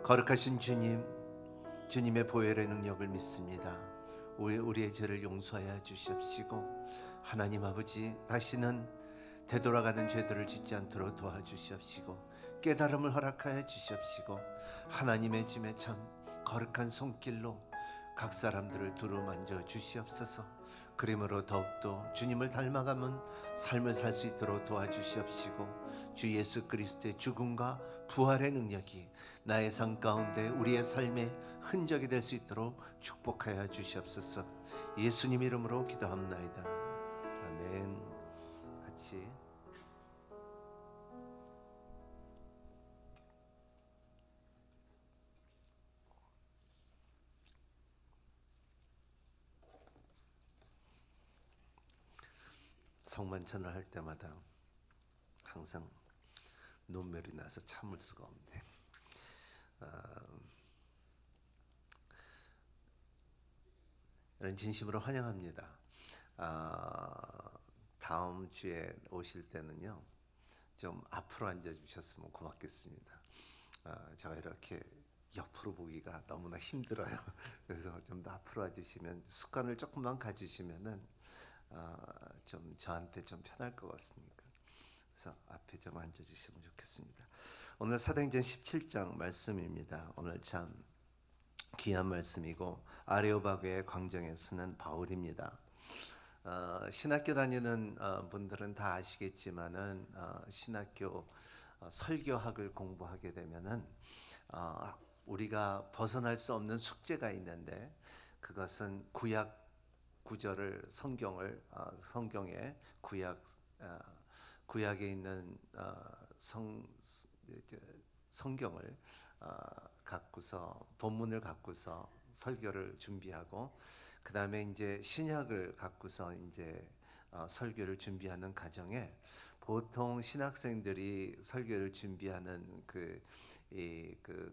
거룩하신 주님, 주님의 보혈의 능력을 믿습니다. 우리의 죄를 용서하여 주시옵시고 하나님 아버지, 다시는 되돌아가는 죄들을 짓지 않도록 도와주시옵시고 깨달음을 허락하여 주시옵시고 하나님의 짐에 참 거룩한 손길로 각 사람들을 두루만져 주시옵소서. 그러므로 더욱더 주님을 닮아가는 삶을 살 수 있도록 도와주시옵시고 주 예수 그리스도의 죽음과 부활의 능력이 나의 삶 가운데 우리의 삶의 흔적이 될 수 있도록 축복하여 주시옵소서. 예수님 이름으로 기도합나이다. 아멘. 같이 성만찬을 할 때마다 항상 눈물이 나서 참을 수가 없네. 여러분 진심으로 환영합니다. 다음 주에 오실 때는요 좀 앞으로 앉아주셨으면 고맙겠습니다. 제가 이렇게 옆으로 보기가 너무나 힘들어요. 그래서 좀 더 앞으로 와주시면 습관을 조금만 가지시면은 좀 저한테 좀 편할 것 같으니까 그래서 앞에 좀 앉아주시면 좋겠습니다. 오늘 사도행전 17장 말씀입니다. 오늘 참 귀한 말씀이고 아레오바그의 광장에 서는 바울입니다. 신학교 다니는 분들은 다 아시겠지만은 신학교 설교학을 공부하게 되면은 우리가 벗어날 수 없는 숙제가 있는데 그것은 구약 구절을 성경의 구약에 있는 성경을 갖고서 본문을 갖고서 설교를 준비하고 그 다음에 이제 신약을 갖고서 이제 설교를 준비하는 과정에 보통 신학생들이 설교를 준비하는 그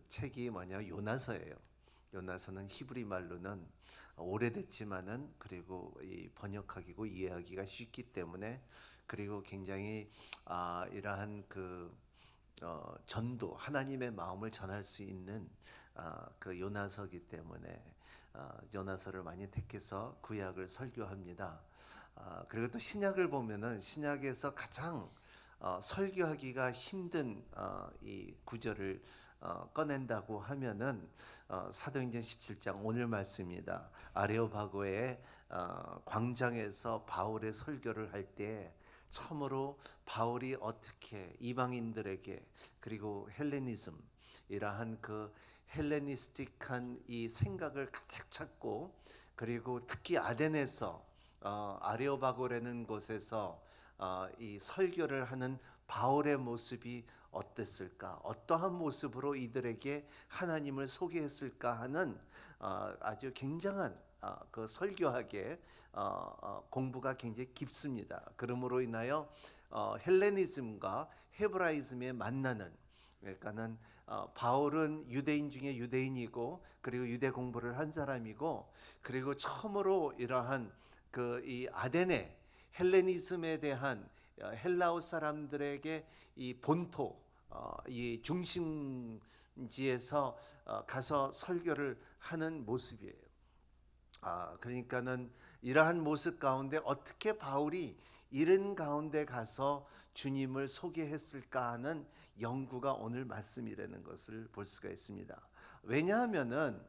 책이 뭐냐 요나서예요. 요나서는 히브리 말로는 오래됐지만은 그리고 이 번역하기고 이해하기가 쉽기 때문에 그리고 굉장히 이러한 전도 하나님의 마음을 전할 수 있는 그 요나서기 때문에 요나서를 많이 택해서 구약을 설교합니다. 그리고 또 신약을 보면은 신약에서 가장 설교하기가 힘든 이 구절을 꺼낸다고 하면은 사도행전 17장 오늘 말씀입니다. 아레오바고의 광장에서 바울의 설교를 할 때 처음으로 바울이 어떻게 이방인들에게 그리고 헬레니즘 이러한 그 헬레니스틱한 이 생각을 가득 찾고 그리고 특히 아덴에서 아레오바고라는 곳에서 이 설교를 하는 바울의 모습이 어땠을까? 어떠한 모습으로 이들에게 하나님을 소개했을까 하는 아주 굉장한 그 설교학의 공부가 굉장히 깊습니다. 그러므로 인하여 헬레니즘과 헤브라이즘에 만나는 그러니까는 바울은 유대인 중에 유대인이고 그리고 유대 공부를 한 사람이고 그리고 처음으로 이러한 그 이 아덴의 헬레니즘에 대한 헬라어 사람들에게 이 본토 이 중심지에서 가서 설교를 하는 모습이에요. 그러니까는 이러한 모습 가운데 어떻게 바울이 이런 가운데 가서 주님을 소개했을까 하는 연구가 오늘 말씀이라는 것을 볼 수가 있습니다. 왜냐하면은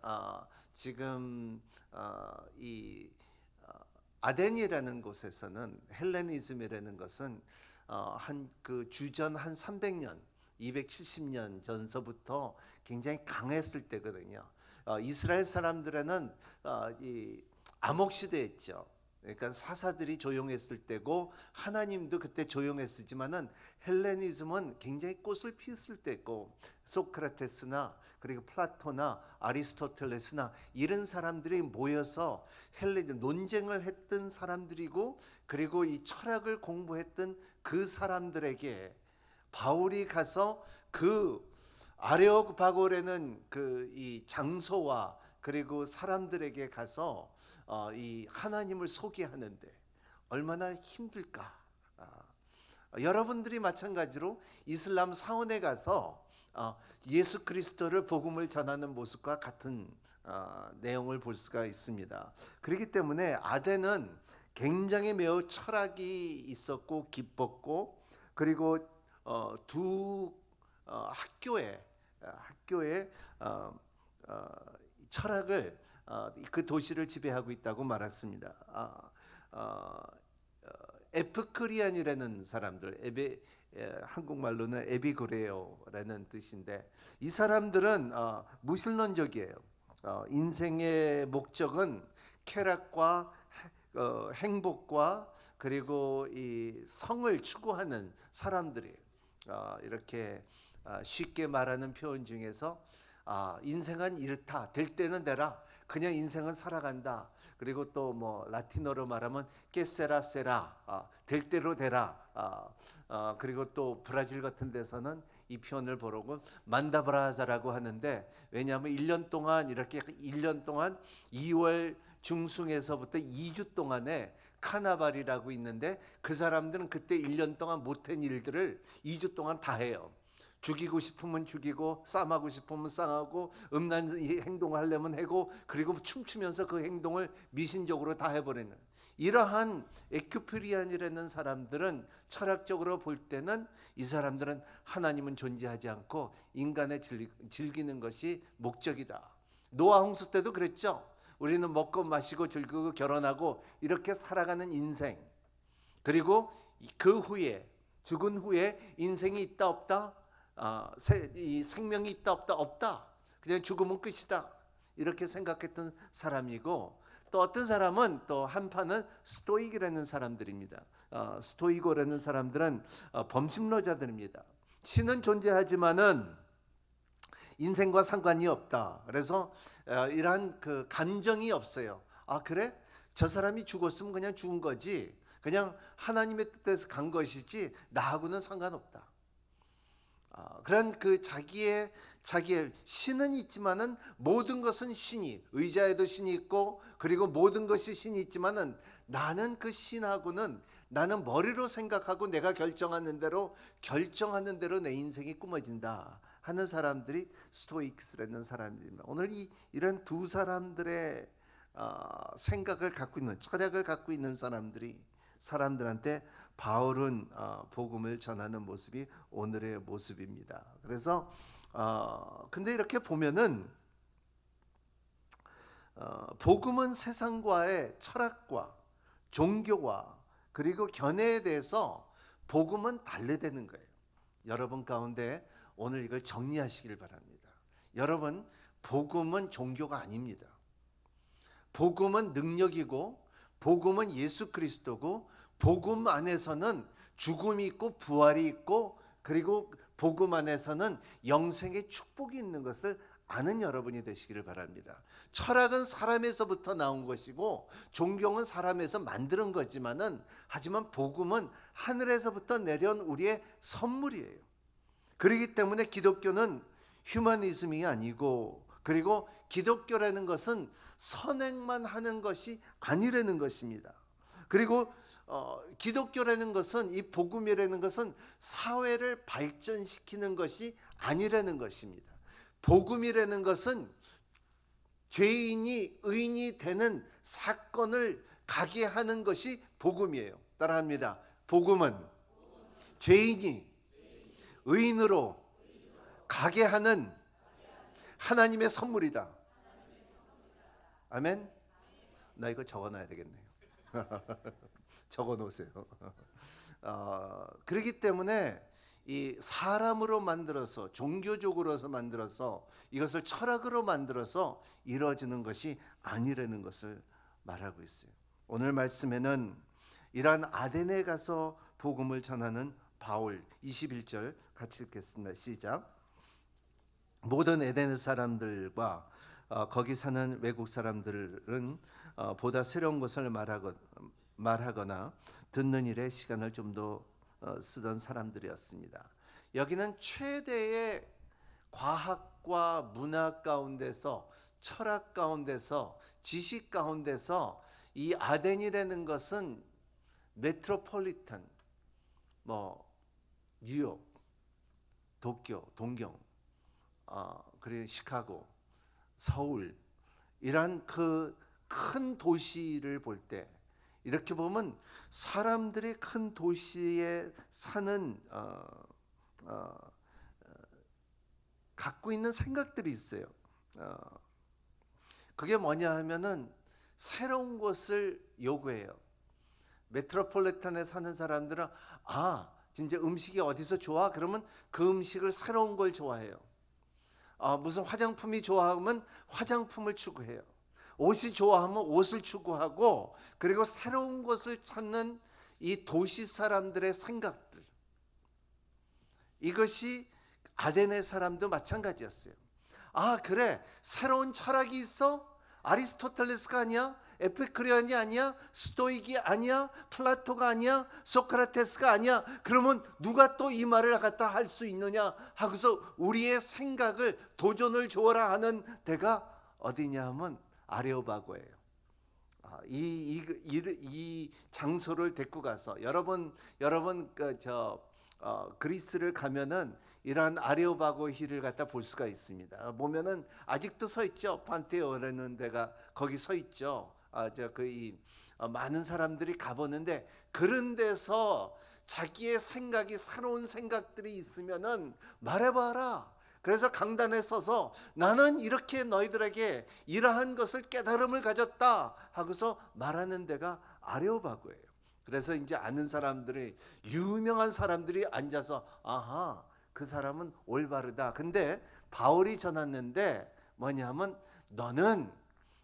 지금 이 아덴이라는 곳에서는 헬레니즘이라는 것은 한 그 주전 한 300년, 270년 전서부터 굉장히 강했을 때거든요. 이스라엘 사람들에는 이 암흑 시대였죠. 그러니까 사사들이 조용했을 때고 하나님도 그때 조용했지만은 헬레니즘은 굉장히 꽃을 피웠을 때고 소크라테스나 그리고 플라토나 아리스토텔레스나 이런 사람들이 모여서 논쟁을 했던 사람들이고 그리고 이 철학을 공부했던 그 사람들에게 바울이 가서 그 아레오파고라는 그 이 장소와 그리고 사람들에게 가서 이 하나님을 소개하는데 얼마나 힘들까. 여러분들이 마찬가지로 이슬람 사원에 가서 예수 그리스도를 복음을 전하는 모습과 같은 내용을 볼 수가 있습니다. 그렇기 때문에 아덴은 굉장히 매우 철학이 있었고 깊었고 그리고 두 학교에 철학을 그 도시를 지배하고 있다고 말했습니다. 에피쿠리안이라는 사람들, 한국말로는 에피쿠레오라는 뜻인데 이 사람들은 무신론적이에요. 인생의 목적은 쾌락과 행복과 그리고 이 성을 추구하는 사람들이에요. 이렇게 쉽게 말하는 표현 중에서 인생은 이렇다. 될 때는 되라. 그냥 인생은 살아간다. 그리고 또 뭐 라틴어로 말하면 깨세라 세라. 될 대로 되라. 그리고 또 브라질 같은 데서는 이 표현을 보려고 만다브라자라고 하는데 왜냐하면 1년 동안 이렇게 1년 동안 2월 중순에서부터 2주 동안에 카나발이라고 있는데 그 사람들은 그때 1년 동안 못한 일들을 2주 동안 다 해요. 죽이고 싶으면 죽이고 쌈하고 싶으면 쌈하고 음란 행동을 하려면 하고 그리고 춤추면서 그 행동을 미신적으로 다 해버리는 이러한 에큐피리안이라는 사람들은 철학적으로 볼 때는 이 사람들은 하나님은 존재하지 않고 인간의 즐기는 것이 목적이다. 노아 홍수 때도 그랬죠. 우리는 먹고 마시고 즐기고 결혼하고 이렇게 살아가는 인생. 그리고 그 후에 죽은 후에 인생이 있다 없다? 이 생명이 있다 없다? 없다. 그냥 죽으면 끝이다. 이렇게 생각했던 사람이고 또 어떤 사람은 또 한판은 스토익이라는 사람들입니다. 스토이고라는 사람들은 범신론자들입니다. 신은 존재하지만은 인생과 상관이 없다. 그래서 이러한 그 감정이 없어요. 그래? 저 사람이 죽었으면 그냥 죽은 거지. 그냥 하나님의 뜻에서 간 것이지 나하고는 상관없다. 그런 그 자기의 신은 있지만은 모든 것은 신이 의자에도 신이 있고 그리고 모든 것이 신이 있지만은 나는 그 신하고는 나는 머리로 생각하고 내가 결정하는 대로 내 인생이 꾸며진다 하는 사람들이 스토익스라는 사람들입니다. 오늘 이런 두 사람들의 생각을 갖고 있는 철학을 갖고 있는 사람들한테 바울은 복음을 전하는 모습이 오늘의 모습입니다. 그래서 근데 이렇게 보면은 복음은 세상과의 철학과 종교와 그리고 견해에 대해서 복음은 달래되는 거예요. 여러분 가운데 오늘 이걸 정리하시길 바랍니다. 여러분, 복음은 종교가 아닙니다. 복음은 능력이고 복음은 예수 그리스도고 복음 안에서는 죽음이 있고 부활이 있고 그리고 복음 안에서는 영생의 축복이 있는 것을 아는 여러분이 되시기를 바랍니다. 철학은 사람에서부터 나온 것이고 종교는 사람에서 만드는 거지만은 하지만 복음은 하늘에서부터 내려온 우리의 선물이에요. 그렇기 때문에 기독교는 휴머니즘이 아니고 그리고 기독교라는 것은 선행만 하는 것이 아니라는 것입니다. 그리고 기독교라는 것은 이 복음이라는 것은 사회를 발전시키는 것이 아니라는 것입니다. 복음이라는 것은 죄인이 의인이 되는 사건을 가게 하는 것이 복음이에요. 따라합니다. 복음은 죄인이 의인으로 가게 하는 하나님의 선물이다. 아멘. 나 이거 적어놔야 되겠네요. 적어놓으세요. 그렇기 때문에 이 사람으로 만들어서 종교적으로서 만들어서 이것을 철학으로 만들어서 이루어지는 것이 아니라는 것을 말하고 있어요. 오늘 말씀에는 이러한 아덴에 가서 복음을 전하는 바울 21절 같이 읽겠습니다. 시작. 모든 에덴 사람들과 거기 사는 외국 사람들은 보다 새로운 것을 말하거나 듣는 일에 시간을 좀 더 쓰던 사람들이었습니다. 여기는 최대의 과학과 문화 가운데서, 철학 가운데서, 지식 가운데서 이 아덴이라는 것은 메트로폴리탄, 뉴욕, 도쿄, 동경, 그리고 시카고, 서울 이런 그 큰 도시를 볼 때 이렇게 보면 사람들이 큰 도시에 사는 갖고 있는 생각들이 있어요. 그게 뭐냐 하면은 새로운 것을 요구해요. 메트로폴리탄에 사는 사람들은 진짜 음식이 어디서 좋아? 그러면 그 음식을 새로운 걸 좋아해요. 무슨 화장품이 좋아하면 화장품을 추구해요. 옷이 좋아하면 옷을 추구하고, 그리고 새로운 것을 찾는 이 도시 사람들의 생각들, 이것이 아덴의 사람도 마찬가지였어요. 그래, 새로운 철학이 있어? 아리스토텔레스가 아니야? 에피쿠리언이 아니야? 스토익이 아니야? 플라토가 아니야? 소크라테스가 아니야? 그러면 누가 또 이 말을 갖다 할 수 있느냐 하고서 우리의 생각을, 도전을 주어라 하는 데가 어디냐 하면 아레오바고예요. 이 장소를 데리고 가서 여러분 그리스를 가면은 이러한 아레오바고 힐을 갖다 볼 수가 있습니다. 보면은 아직도 서 있죠. 판테온이라는 데가 거기 서 있죠. 많은 사람들이 가보는데, 그런 데서 자기의 생각이, 새로운 생각들이 있으면은 말해봐라. 그래서 강단에 서서 나는 이렇게 너희들에게 이러한 것을 깨달음을 가졌다 하고서 말하는 데가 아레오바고예요. 그래서 이제 아는 사람들이, 유명한 사람들이 앉아서 그 사람은 올바르다. 근데 바울이 전했는데 뭐냐면, 너는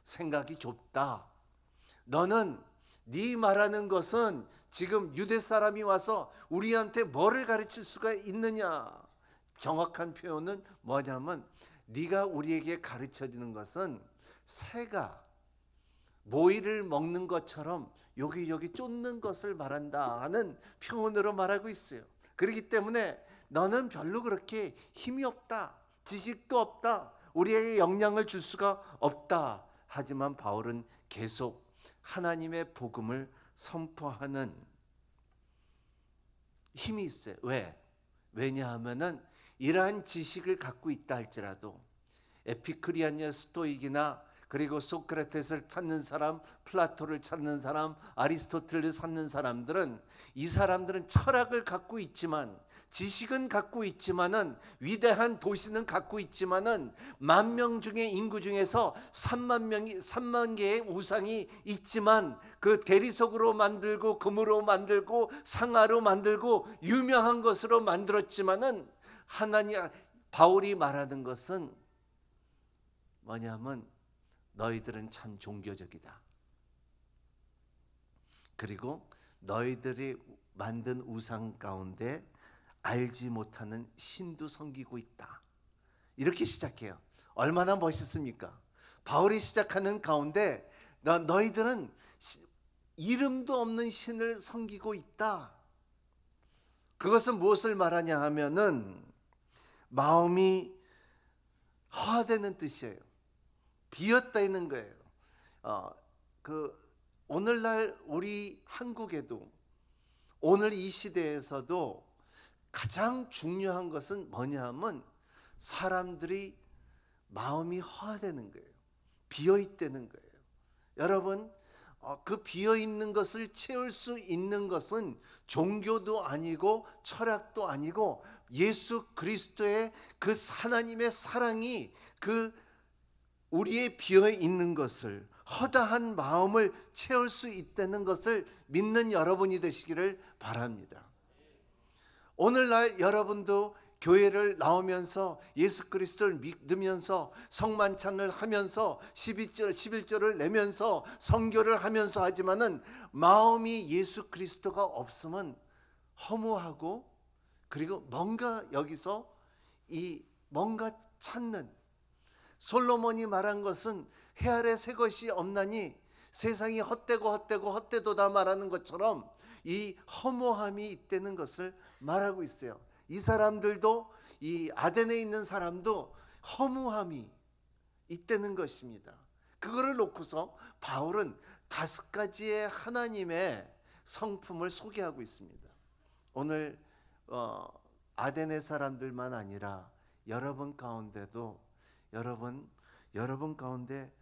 생각이 좁다. 너는 네 말하는 것은 지금 유대 사람이 와서 우리한테 뭐를 가르칠 수가 있느냐. 정확한 표현은 뭐냐면, 네가 우리에게 가르쳐주는 것은 새가 모이를 먹는 것처럼 여기 쫓는 것을 말한다 하는 표현으로 말하고 있어요. 그렇기 때문에 너는 별로 그렇게 힘이 없다, 지식도 없다, 우리에게 영향을 줄 수가 없다. 하지만 바울은 계속 하나님의 복음을 선포하는 힘이 있어요. 왜냐하면은 이러한 지식을 갖고 있다 할지라도 에피쿠리안이나 스토익이나 그리고 소크라테스를 찾는 사람, 플라토를 찾는 사람, 아리스토텔을 찾는 사람들은, 이 사람들은 철학을 갖고 있지만, 지식은 갖고 있지만은, 위대한 도시는 갖고 있지만은, 10,000명 중에 인구 중에서 3만 개의 우상이 있지만, 그 대리석으로 만들고 금으로 만들고 상아로 만들고 유명한 것으로 만들었지만은, 바울이 말하는 것은 뭐냐면, 너희들은 참 종교적이다. 그리고 너희들이 만든 우상 가운데 알지 못하는 신도 섬기고 있다. 이렇게 시작해요. 얼마나 멋있습니까? 바울이 시작하는 가운데 너희들은 이름도 없는 신을 섬기고 있다. 그것은 무엇을 말하냐 하면은 마음이 허화되는 뜻이에요. 비었다 있는 거예요. 오늘날 우리 한국에도, 오늘 이 시대에서도 가장 중요한 것은 뭐냐 하면 사람들이 마음이 허화되는 거예요. 비어있다는 거예요. 여러분, 그 비어있는 것을 채울 수 있는 것은 종교도 아니고 철학도 아니고 예수 그리스도의 그 하나님의 사랑이 그 우리의 비어있는 것을, 허다한 마음을 채울 수 있다는 것을 믿는 여러분이 되시기를 바랍니다. 오늘날 여러분도 교회를 나오면서 예수 그리스도를 믿으면서 성만찬을 하면서 11절을 내면서 선교를 하면서 하지만은 마음이 예수 그리스도가 없으면 허무하고, 그리고 뭔가 여기서 이 뭔가 찾는, 솔로몬이 말한 것은 해 아래 새 것이 없나니 세상이 헛되도다 말하는 것처럼 이 허무함이 있다는 것을 말하고 있어요. 이 사람들도, 이 아덴에 있는 사람도 허무함이 있다는 것입니다. 그거를 놓고서 바울은 5가지의 하나님의 성품을 소개하고 있습니다. 오늘 아덴의 사람들만 아니라 여러분 가운데도 여러분 가운데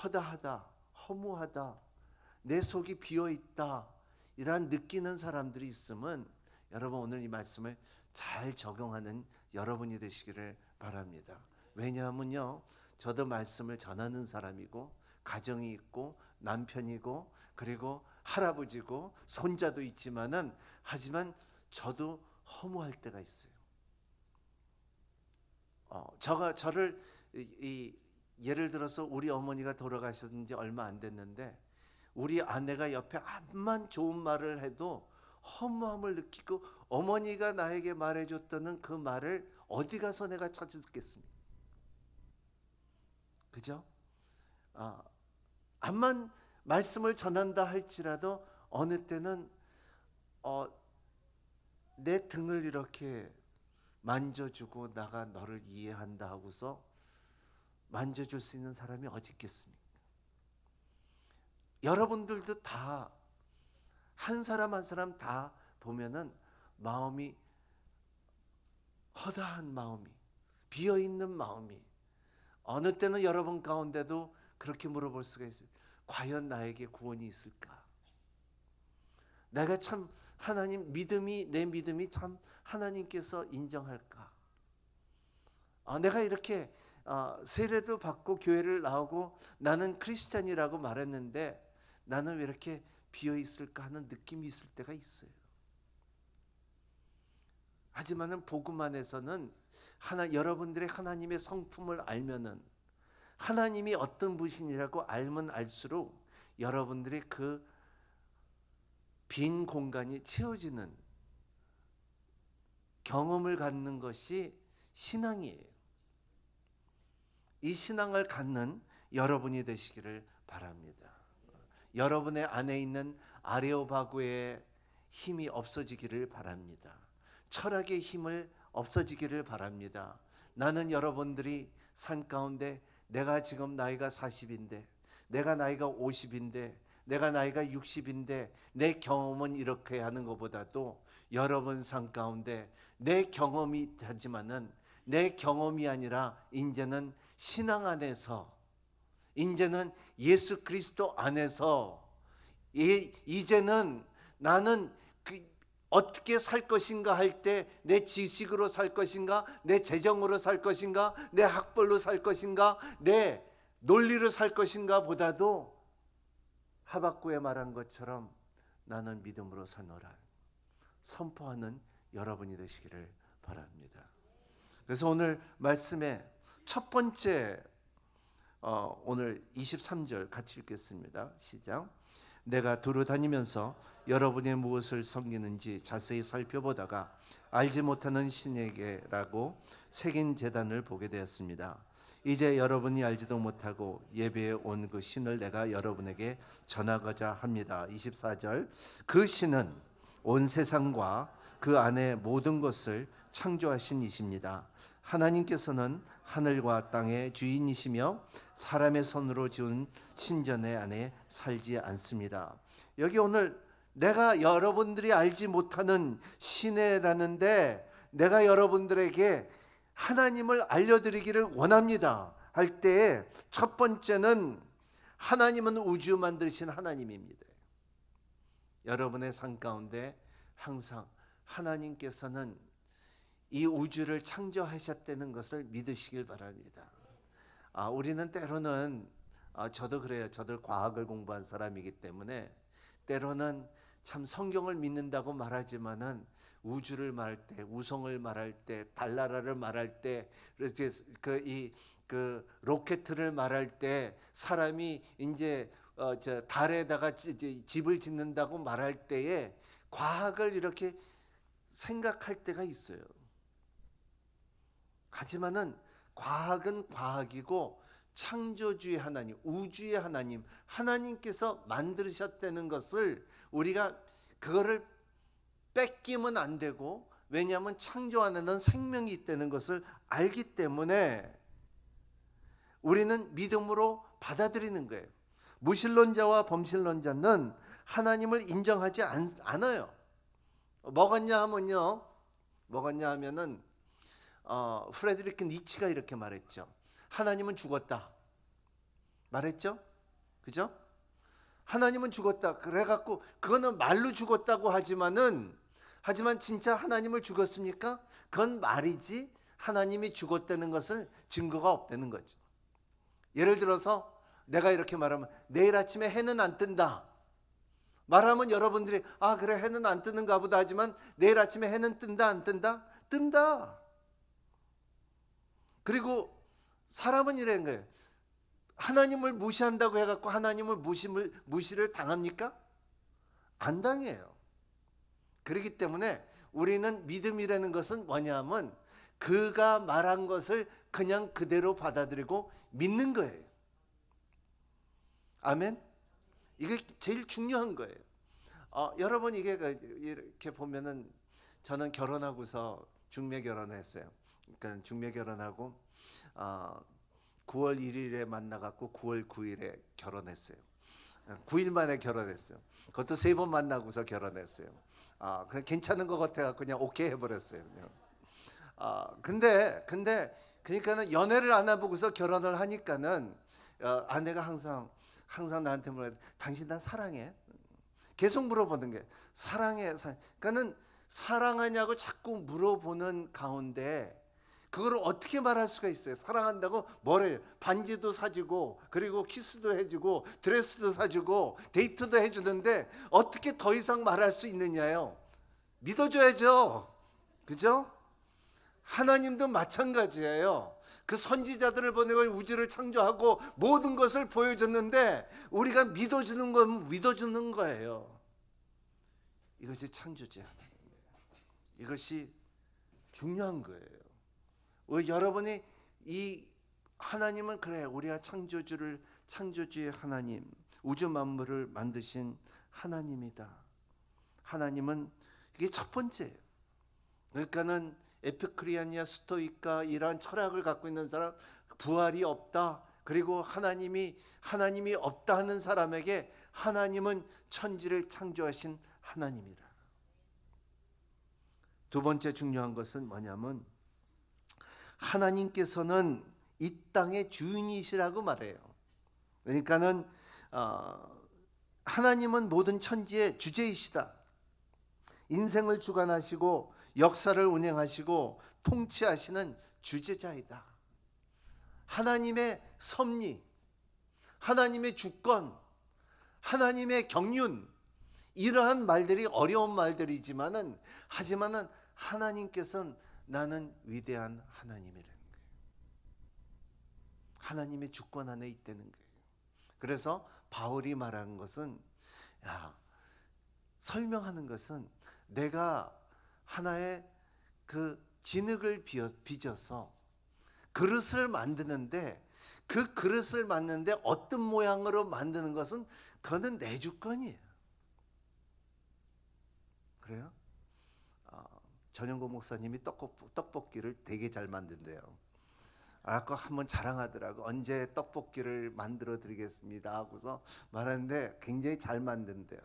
허다하다, 허무하다, 내 속이 비어있다 이런 느끼는 사람들이 있으면 여러분 오늘 이 말씀을 잘 적용하는 여러분이 되시기를 바랍니다. 왜냐하면요, 저도 말씀을 전하는 사람이고 가정이 있고 남편이고 그리고 할아버지고 손자도 있지만은, 하지만 저도 허무할 때가 있어요. 저를 예를 들어서 우리 어머니가 돌아가셨는 지 얼마 안 됐는데 우리 아내가 옆에 암만 좋은 말을 해도 허무함을 느끼고, 어머니가 나에게 말해줬다는 그 말을 어디 가서 내가 찾겠습니까? 그죠? 암만 말씀을 전한다 할지라도 어느 때는 내 등을 이렇게 만져주고 나가 너를 이해한다 하고서 만져줄 수 있는 사람이 어디 있겠습니까? 여러분들도 다 한 사람 한 사람 다 보면은 마음이 허다한 마음이, 비어있는 마음이, 어느 때는 여러분 가운데도 그렇게 물어볼 수가 있어요. 과연 나에게 구원이 있을까? 내가 참 하나님 내 믿음이 참 하나님께서 인정할까? 내가 이렇게 세례도 받고 교회를 나오고 나는 크리스찬이라고 말했는데 나는 왜 이렇게 비어있을까 하는 느낌이 있을 때가 있어요. 하지만은 복음 안에서는 여러분들의 하나님의 성품을 알면은, 하나님이 어떤 분이라고 알면 알수록 여러분들의 그 빈 공간이 채워지는 경험을 갖는 것이 신앙이에요. 이 신앙을 갖는 여러분이 되시기를 바랍니다. 여러분의 안에 있는 아레오바고의 힘이 없어지기를 바랍니다. 철학의 힘을 없어지기를 바랍니다. 나는 여러분들이 삶 가운데 내가 지금 나이가 40인데, 내가 나이가 50인데, 내가 나이가 60인데 내 경험은 이렇게 하는 것보다도 여러분 삶 가운데 내 경험이 하지만은 내 경험이 아니라 이제는 신앙 안에서, 이제는 예수 그리스도 안에서, 이제는 나는 어떻게 살 것인가 할 때 내 지식으로 살 것인가, 내 재정으로 살 것인가, 내 학벌로 살 것인가, 내 논리로 살 것인가 보다도 하박구에 말한 것처럼 나는 믿음으로 사노라 선포하는 여러분이 되시기를 바랍니다. 그래서 오늘 말씀의 첫 번째, 오늘 23절 같이 읽겠습니다. 시작. 내가 두루 다니면서 여러분이 무엇을 섬기는지 자세히 살펴보다가 알지 못하는 신에게라고 새긴 제단을 보게 되었습니다. 이제 여러분이 알지도 못하고 예배에 온 그 신을 내가 여러분에게 전하고자 합니다. 24절. 그 신은 온 세상과 그 안에 모든 것을 창조하신 이십니다. 하나님께서는 하늘과 땅의 주인이시며 사람의 손으로 지은 신전의 안에 살지 않습니다. 여기 오늘 내가 여러분들이 알지 못하는 신이라는데 내가 여러분들에게 하나님을 알려드리기를 원합니다 할 때 첫 번째는 하나님은 우주 만드신 하나님입니다. 여러분의 삶 가운데 항상 하나님께서는 이 우주를 창조하셨다는 것을 믿으시길 바랍니다. 우리는 때로는 저도 그래요. 저도 과학을 공부한 사람이기 때문에 때로는 참 성경을 믿는다고 말하지만은 우주를 말할 때, 우성을 말할 때, 달나라를 말할 때, 그 로켓을 말할 때, 사람이 이제 저 달에다가 집을 짓는다고 말할 때에 과학을 이렇게 생각할 때가 있어요. 하지만은 과학은 과학이고 창조주의 하나님, 우주의 하나님, 하나님께서 만드셨다는 것을 우리가 그거를 뺏기면 안 되고, 왜냐하면 창조 안에는 생명이 있다는 것을 알기 때문에 우리는 믿음으로 받아들이는 거예요. 무신론자와 범신론자는 하나님을 인정하지 않아요. 뭐겠냐 하면은 프레드리크 니치가 이렇게 말했죠. 하나님은 죽었다 말했죠. 그죠? 하나님은 죽었다. 그래갖고 그거는 말로 죽었다고 하지만 진짜 하나님을 죽었습니까? 그건 말이지 하나님이 죽었다는 것을 증거가 없다는 거죠. 예를 들어서 내가 이렇게 말하면 내일 아침에 해는 안 뜬다 말하면 여러분들이 아 그래 해는 안 뜨는가 보다 하지만 내일 아침에 해는 뜬다 안 뜬다? 뜬다. 그리고 사람은 이런 거예요. 하나님을 무시한다고 해갖고 하나님을 무시를 당합니까? 안 당해요. 그렇기 때문에 우리는 믿음이라는 것은 뭐냐면 그가 말한 것을 그냥 그대로 받아들이고 믿는 거예요. 아멘. 이게 제일 중요한 거예요. 여러분 이게 이렇게 보면은 저는 결혼하고서 중매 결혼했어요. 그러니까 중매 결혼하고 9월 1일에 만나갖고 9월 9일에 결혼했어요. 9일 만에 결혼했어요. 그것도 3번 만나고서 결혼했어요. 그냥 괜찮은 것 같아서 그냥 오케이 해버렸어요. 근데 그러니까는 연애를 안 해보고서 결혼을 하니까는 아내가 항상 나한테 물어요. 당신 난 사랑해? 계속 물어보는 게 사랑해. 그러니까는 사랑하냐고 자꾸 물어보는 가운데 그걸 어떻게 말할 수가 있어요? 사랑한다고 뭐래요? 반지도 사주고 그리고 키스도 해주고 드레스도 사주고 데이트도 해주는데 어떻게 더 이상 말할 수 있느냐요? 믿어줘야죠. 그죠? 하나님도 마찬가지예요. 그 선지자들을 보내고 우주를 창조하고 모든 것을 보여줬는데 우리가 믿어주는 거예요. 이것이 창조주의 하나님이에요. 이것이 중요한 거예요. 여러분이 이 하나님은 그래 우리가 창조주의 하나님, 우주 만물을 만드신 하나님이다. 하나님은 이게 첫 번째예요. 그러니까는 에피쿠리안이야 스토이카 이러한 철학을 갖고 있는 사람, 부활이 없다, 그리고 하나님이 없다 하는 사람에게 하나님은 천지를 창조하신 하나님이다. 두 번째 중요한 것은 뭐냐면 하나님께서는 이 땅의 주인이시라고 말해요. 그러니까는 하나님은 모든 천지의 주제이시다. 인생을 주관하시고 역사를 운행하시고 통치하시는 주제자이다. 하나님의 섭리, 하나님의 주권, 하나님의 경륜, 이러한 말들이 어려운 말들이지만은 하지만은 하나님께서는 나는 위대한 하나님이라는 거예요. 하나님의 주권 안에 있다는 거예요. 그래서 바울이 말한 것은 설명하는 것은 내가 하나의 그 진흙을 빚어서 그릇을 만드는데 그 그릇을 만드는데 어떤 모양으로 만드는 것은 그거는 내 주권이에요. 그래요? 전영고 목사님이 떡볶이를 되게 잘 만든대요. 아까 한번 자랑하더라고. 언제 떡볶이를 만들어 드리겠습니다 하고서 말하는데 굉장히 잘 만든대요.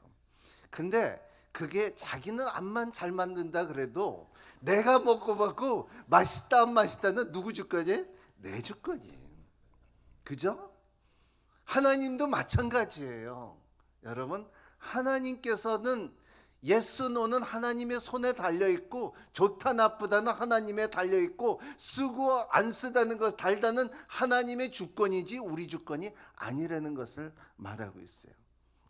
근데 그게 자기는 암만 잘 만든다 그래도 내가 먹어봤고 맛있다 안 맛있다는 누구 주권이에요? 내 주권이에요. 그죠? 하나님도 마찬가지예요. 여러분, 하나님께서는 예스 노는 하나님의 손에 달려있고 좋다 나쁘다는 하나님에 달려있고 쓰고 안 쓰다는 것 달다는 하나님의 주권이지 우리 주권이 아니라는 것을 말하고 있어요.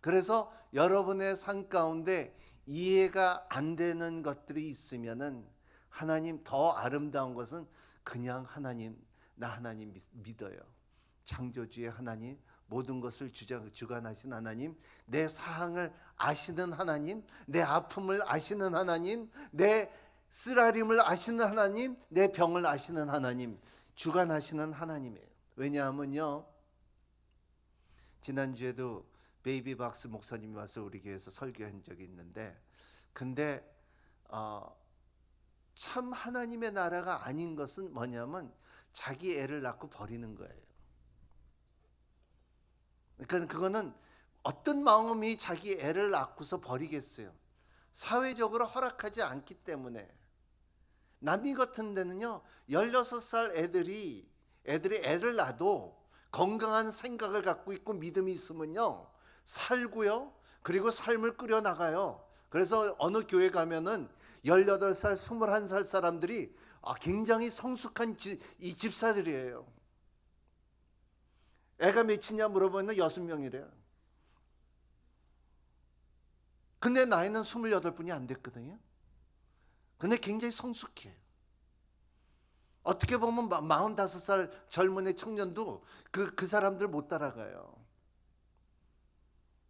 그래서 여러분의 삶 가운데 이해가 안 되는 것들이 있으면은 하나님 더 아름다운 것은 그냥 하나님, 나 하나님 믿어요. 창조주의 하나님, 모든 것을 주관하신 하나님, 내 사항을 아시는 하나님, 내 아픔을 아시는 하나님, 내 쓰라림을 아시는 하나님, 내 병을 아시는 하나님, 주관하시는 하나님이에요. 왜냐하면요, 지난주에도 베이비박스 목사님이 와서 우리 교회에서 설교한 적이 있는데, 근데 참 하나님의 나라가 아닌 것은 뭐냐면 자기 애를 낳고 버리는 거예요. 그러니까 그거는 어떤 마음이 자기 애를 낳고서 버리겠어요? 사회적으로 허락하지 않기 때문에. 남미 같은 데는요, 16살 애들이 애를 낳아도 건강한 생각을 갖고 있고 믿음이 있으면요, 살고요, 그리고 삶을 꾸려나가요. 그래서 어느 교회 가면은 18살, 21살 사람들이 굉장히 성숙한 이 집사들이에요. 애가 몇이냐 물어보면 6명이래요. 근데 나이는 28분이 안 됐거든요. 근데 굉장히 성숙해요. 어떻게 보면 45살 젊은 애 청년도 그 사람들 못 따라가요.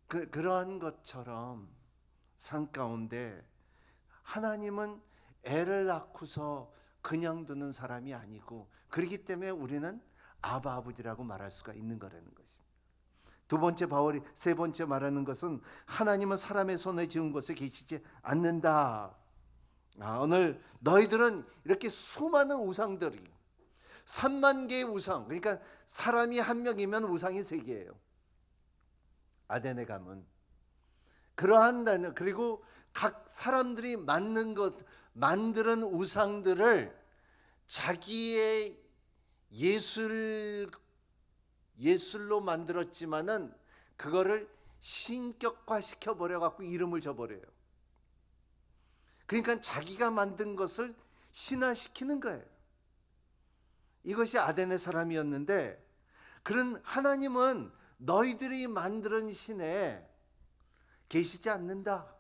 그러한 것처럼 삶 가운데 하나님은 애를 낳고서 그냥 두는 사람이 아니고, 그렇기 때문에 우리는 아바 아버지라고 말할 수가 있는 거라는 것입니다. 두 번째 바울이 세 번째 말하는 것은 하나님은 사람의 손에 지은 곳에 계시지 않는다. 오늘 너희들은 이렇게 수많은 우상들이 3만 개의 우상, 그러니까 사람이 한 명이면 우상이 3개예요. 아덴에 가면 그러한 단어, 그리고 각 사람들이 만드는 우상들을 자기의 예술로 만들었지만은 그거를 신격화 시켜버려 갖고 이름을 줘버려요. 그러니까 자기가 만든 것을 신화시키는 거예요. 이것이 아덴의 사람이었는데, 그런 하나님은 너희들이 만드는 신에 계시지 않는다.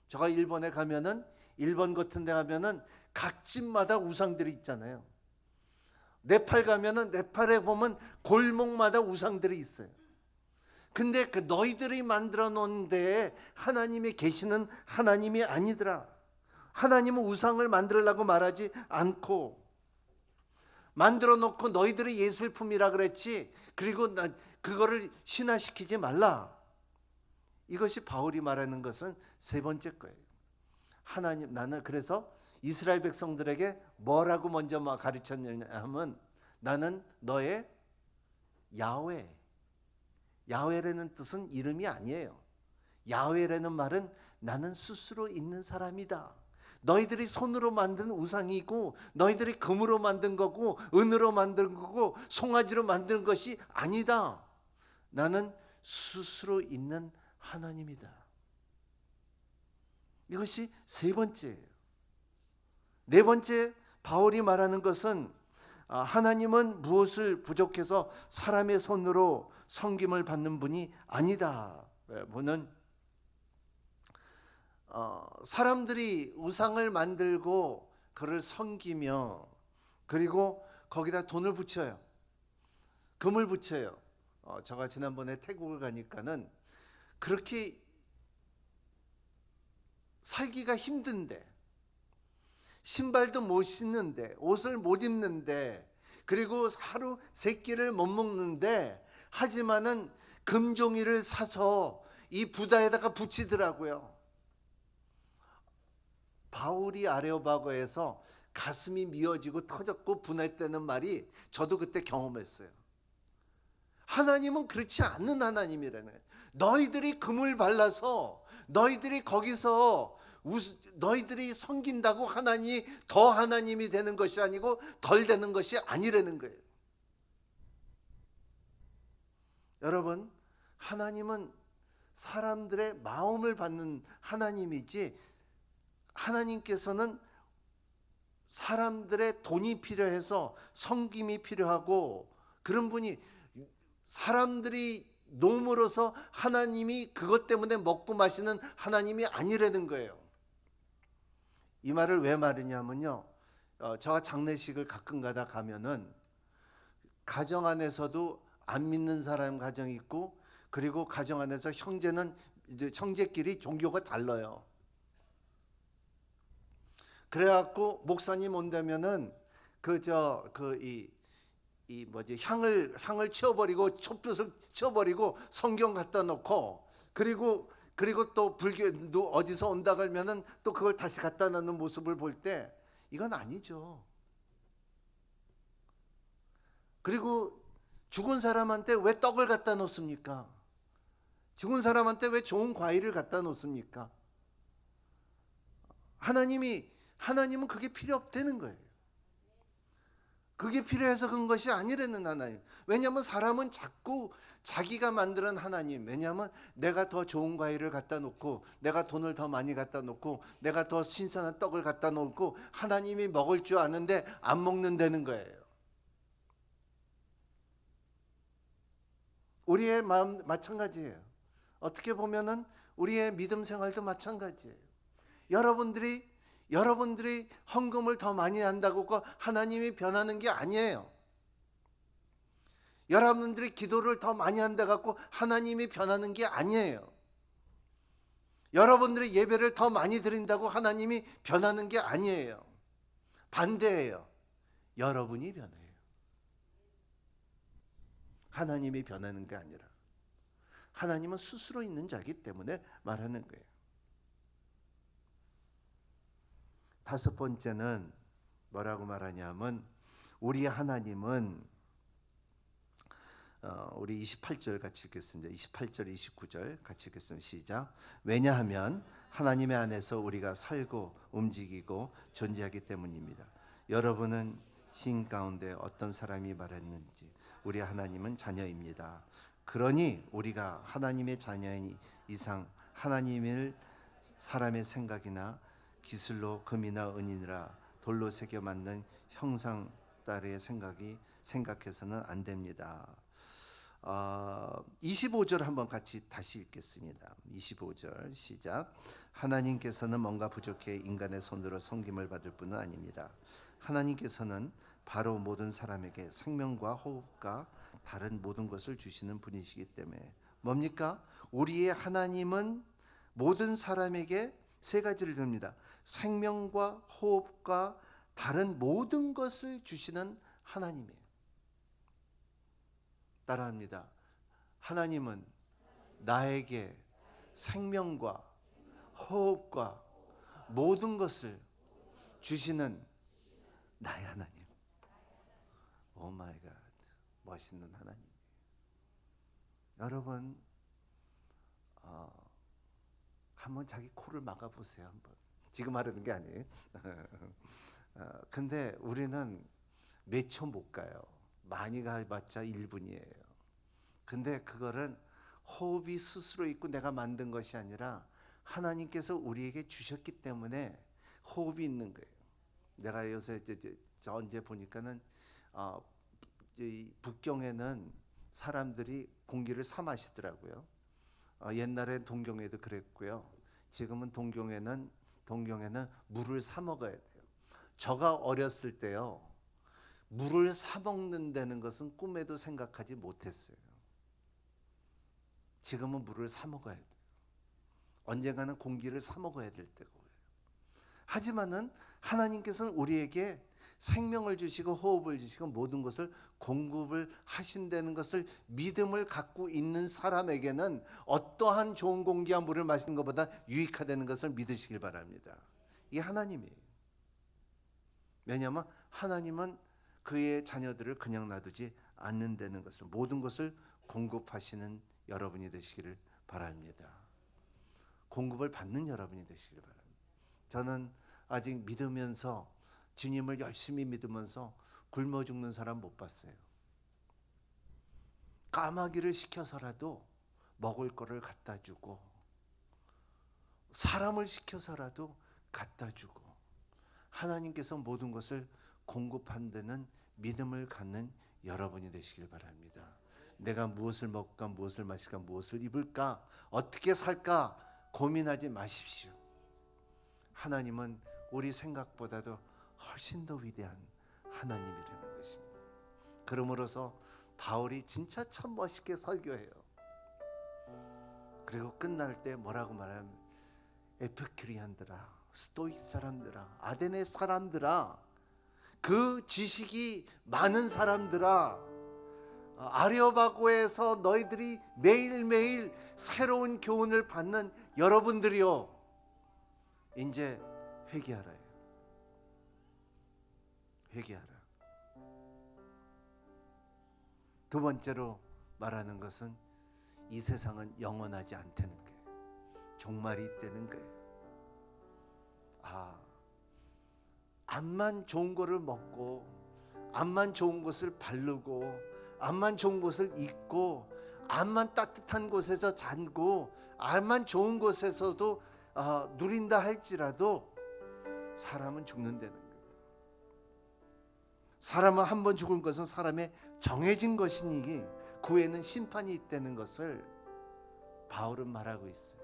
제가 일본에 가면은, 일본 같은 데 가면은 각 집마다 우상들이 있잖아요. 네팔 가면은 네팔에 보면 골목마다 우상들이 있어요. 근데 그 너희들이 만들어 놓은 데에 하나님이 계시는 하나님이 아니더라. 하나님은 우상을 만들려고 말하지 않고, 만들어 놓고 너희들의 예술품이라 그랬지, 그리고 그거를 신화시키지 말라. 이것이 바울이 말하는 것은 세 번째 거예요. 하나님, 나는 그래서 이스라엘 백성들에게 뭐라고 먼저 가르쳤느냐 하면, 나는 너의 야훼. 야훼라는 뜻은 이름이 아니에요. 야훼라는 말은 나는 스스로 있는 사람이다. 너희들이 손으로 만든 우상이고, 너희들이 금으로 만든 거고, 은으로 만든 거고, 송아지로 만든 것이 아니다. 나는 스스로 있는 하나님이다. 이것이 세 번째예요. 네 번째 바울이 말하는 것은 하나님은 무엇을 부족해서 사람의 손으로 섬김을 받는 분이 아니다. 보는 사람들이 우상을 만들고 그를 섬기며, 그리고 거기다 돈을 붙여요. 금을 붙여요. 제가 지난번에 태국을 가니까는 그렇게 살기가 힘든데, 신발도 못 신는데, 옷을 못 입는데, 그리고 하루 3끼를 못 먹는데, 하지만은 금종이를 사서 이 부다에다가 붙이더라고요. 바울이 아레오바고에서 가슴이 미어지고 터졌고 분했다는 말이 저도 그때 경험했어요. 하나님은 그렇지 않는 하나님이라는 거예요. 너희들이 금을 발라서 너희들이 거기서 너희들이 섬긴다고 하나님이 더 하나님이 되는 것이 아니고 덜 되는 것이 아니라는 거예요. 여러분, 하나님은 사람들의 마음을 받는 하나님이지, 하나님께서는 사람들의 돈이 필요해서 섬김이 필요하고, 그런 분이, 사람들이 놈으로서 하나님이 그것 때문에 먹고 마시는 하나님이 아니라는 거예요. 이 말을 왜 말하냐면요, 제가 장례식을 가끔 가다 가면은 가정 안에서도 안 믿는 사람 가정이 있고, 그리고 가정 안에서 형제는 이제 형제끼리 종교가 달라요. 그래갖고 목사님 온다면은 향을 치워버리고 촛불을 치워버리고 성경 갖다 놓고, 그리고 또 불교 어디서 온다 그러면은 또 그걸 다시 갖다 놓는 모습을 볼 때 이건 아니죠. 그리고 죽은 사람한테 왜 떡을 갖다 놓습니까? 죽은 사람한테 왜 좋은 과일을 갖다 놓습니까? 하나님은 그게 필요 없다는 거예요. 그게 필요해서 그런 것이 아니라는 하나님. 왜냐하면 사람은 자꾸 자기가 만드는 하나님, 왜냐하면 내가 더 좋은 과일을 갖다 놓고, 내가 돈을 더 많이 갖다 놓고, 내가 더 신선한 떡을 갖다 놓고, 하나님이 먹을 줄 아는데 안 먹는다는 거예요. 우리의 마음 마찬가지예요. 어떻게 보면은 우리의 믿음 생활도 마찬가지예요. 여러분들이 헌금을 더 많이 한다고 하나님이 변하는 게 아니에요. 여러분들이 기도를 더 많이 한다고 하나님이 변하는 게 아니에요. 여러분들이 예배를 더 많이 드린다고 하나님이 변하는 게 아니에요. 반대예요. 여러분이 변해요. 하나님이 변하는 게 아니라, 하나님은 스스로 있는 자이기 때문에 말하는 거예요. 다섯 번째는 뭐라고 말하냐면, 우리 하나님은, 우리 28절 같이 읽겠습니다. 28절 29절 같이 읽겠습니다. 시작. 왜냐하면 하나님의 안에서 우리가 살고 움직이고 존재하기 때문입니다. 여러분은 신 가운데 어떤 사람이 말했는지 우리 하나님은 자녀입니다. 그러니 우리가 하나님의 자녀인 이상 하나님을 사람의 생각이나 기술로 금이나 은이나 돌로 새겨 만든 형상 따르의 생각해서는 안 됩니다. 25절 한번 같이 다시 읽겠습니다. 25절 시작. 하나님께서는 뭔가 부족해 인간의 손으로 섬김을 받을 뿐은 아닙니다. 하나님께서는 바로 모든 사람에게 생명과 호흡과 다른 모든 것을 주시는 분이시기 때문에 뭡니까? 우리의 하나님은 모든 사람에게 세 가지를 줍니다. 생명과 호흡과 다른 모든 것을 주시는 하나님이에요. 따라합니다. 하나님은 나에게 생명과 호흡과 모든 것을 주시는 나의 하나님. 오 마이 갓, 멋있는 하나님. 여러분, 한번 자기 코를 막아보세요. 한번. 지금 하려는 게 아니에요. 근데 우리는 몇 초 못 가요. 많이 가봤자 1분이에요. 근데 그거는 호흡이 스스로 있고 내가 만든 것이 아니라 하나님께서 우리에게 주셨기 때문에 호흡이 있는 거예요. 내가 요새 언제 보니까는 북경에는 사람들이 공기를 사 마시더라고요. 옛날엔 동경에도 그랬고요. 지금은 동경에는 물을 사 먹어야 돼요. 저가 어렸을 때요, 물을 사 먹는다는 것은 꿈에도 생각하지 못했어요. 지금은 물을 사 먹어야 돼요. 언젠가는 공기를 사 먹어야 될 때고요. 하지만은 하나님께서는 우리에게 생명을 주시고 호흡을 주시고 모든 것을 공급을 하신다는 것을 믿음을 갖고 있는 사람에게는 어떠한 좋은 공기와 물을 마시는 것보다 유익하다는 것을 믿으시길 바랍니다. 이게 하나님이에요. 왜냐하면 하나님은 그의 자녀들을 그냥 놔두지 않는다는 것을, 모든 것을 공급하시는 여러분이 되시기를 바랍니다. 공급을 받는 여러분이 되시기를 바랍니다. 저는 아직 믿으면서, 주님을 열심히 믿으면서 굶어 죽는 사람 못 봤어요. 까마귀를 시켜서라도 먹을 거를 갖다 주고, 사람을 시켜서라도 갖다 주고, 하나님께서 모든 것을 공급한다는 믿음을 갖는 여러분이 되시길 바랍니다. 내가 무엇을 먹을까, 무엇을 마실까, 무엇을 입을까, 어떻게 살까 고민하지 마십시오. 하나님은 우리 생각보다도 훨씬 더 위대한 하나님이라는 것입니다. 그러므로서 바울이 진짜 참 멋있게 설교해요. 그리고 끝날 때 뭐라고 말하면 에피큐리안들아, 스토익 사람들아, 아테네 사람들아, 그 지식이 많은 사람들아, 아레오파고에서 너희들이 매일매일 새로운 교훈을 받는 여러분들이요, 이제 회개하라. 회개하라. 두 번째로 말하는 것은 이 세상은 영원하지 않다는 거예요. 종말이 있다는 거예요. 암만 좋은 거를 먹고, 암만 좋은 것을 바르고, 암만 좋은 것을 입고, 암만 따뜻한 곳에서 자고, 암만 좋은 곳에서도 누린다 할지라도 사람은 죽는다는 거예요. 사람은 한 번 죽은 것은 사람의 정해진 것이니 그 후에는 심판이 있다는 것을 바울은 말하고 있어요.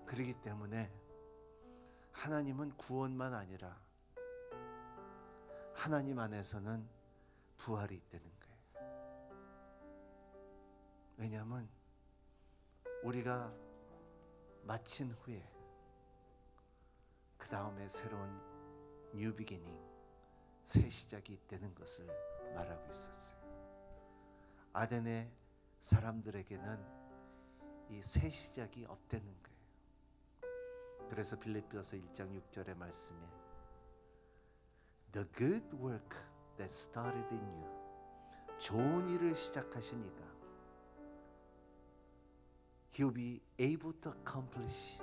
그렇기 때문에 하나님은 구원만 아니라 하나님 안에서는 부활이 있다는 거예요. 왜냐하면 우리가 마친 후에 그 다음에 새로운 뉴 비기닝, 새 시작이 있다는 것을 말하고 있었어요. 아테네 사람들에게는 이 새 시작이 없다는 거예요. 그래서 빌립보서 1장 6절의 말씀에 The good work that started in you, 좋은 일을 시작하신 이가 He will be able to accomplish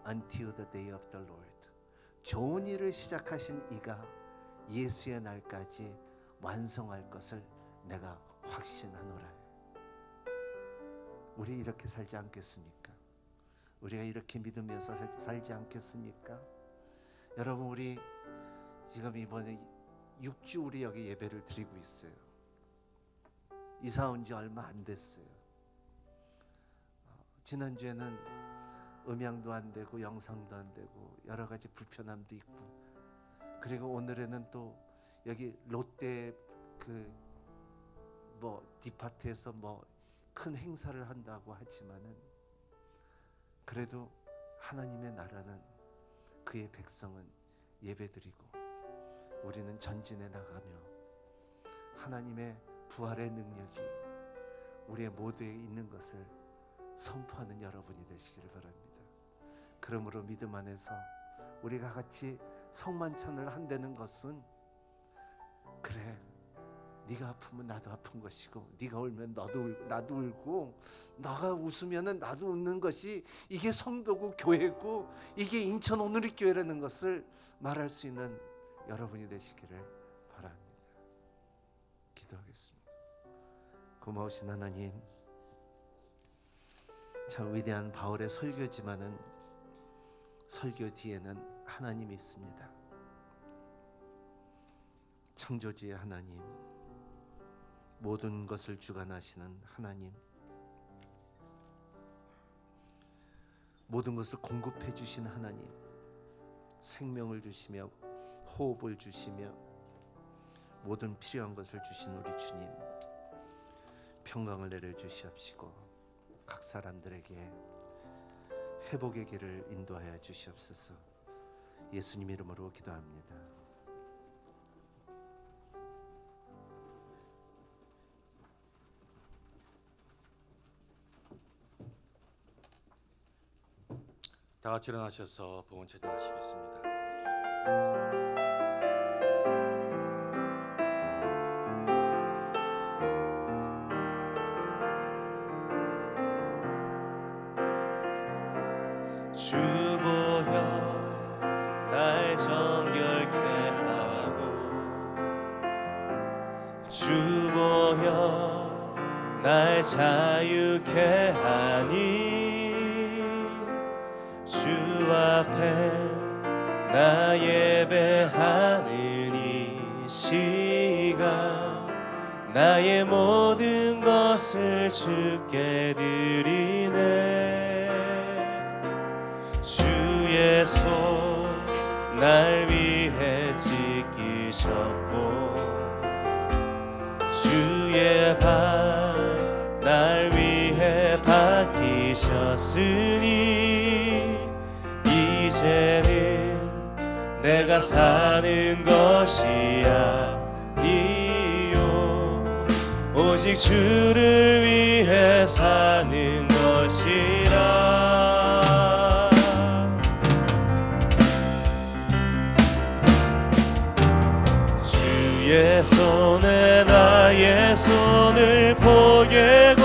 until the day of the Lord. 좋은 일을 시작하신 이가 예수의 날까지 완성할 것을 내가 확신하노라. 우리 이렇게 살지 않겠습니까? 우리가 이렇게 믿으면서 살지 않겠습니까? 여러분, 우리 지금 이번에 6주 우리 여기 예배를 드리고 있어요. 이사 온 지 얼마 안 됐어요. 지난주에는 음향도 안 되고 영상도 안 되고 여러 가지 불편함도 있고, 그리고 오늘에는 또 여기 롯데 디파트에서 큰 행사를 한다고 하지만은 그래도 하나님의 나라는, 그의 백성은 예배드리고 우리는 전진해 나가며 하나님의 부활의 능력이 우리의 모두에 있는 것을 선포하는 여러분이 되시기를 바랍니다. 그러므로 믿음 안에서 우리가 같이 성만찬을 한다는 것은, 그래, 네가 아프면 나도 아픈 것이고, 네가 울면 나도 울고, 너가 웃으면 나도 웃는 것이, 이게 성도고 교회고, 이게 인천 오누리교회라는 것을 말할 수 있는 여러분이 되시기를 바랍니다. 기도하겠습니다. 고마우신 하나님, 참 위대한 바울의 설교지만은 설교 뒤에는 하나님이 있습니다. 창조주의 하나님, 모든 것을 주관하시는 하나님, 모든 것을 공급해 주신 하나님, 생명을 주시며 호흡을 주시며 모든 필요한 것을 주신 우리 주님, 평강을 내려 주시옵시고 각 사람들에게 회복의 길을 인도하여 주시옵소서. 예수님 이름으로 기도합니다.
다 같이 일어나셔서 복원 찬양하시겠습니다.
주 보여 날 정결케 하고, 주 보여 날 자유케 하니, 주 앞에 나 예배하는 이 시간 나의 모든 것을 주께 드리네. 주의 손 날 위해 지키셨고 주의 발 날 위해 밝히셨으니 이제는 내가 사는 것이 아니요 오직 주를 위해 사는 것이라. 주의 손에 나의 손을 포개고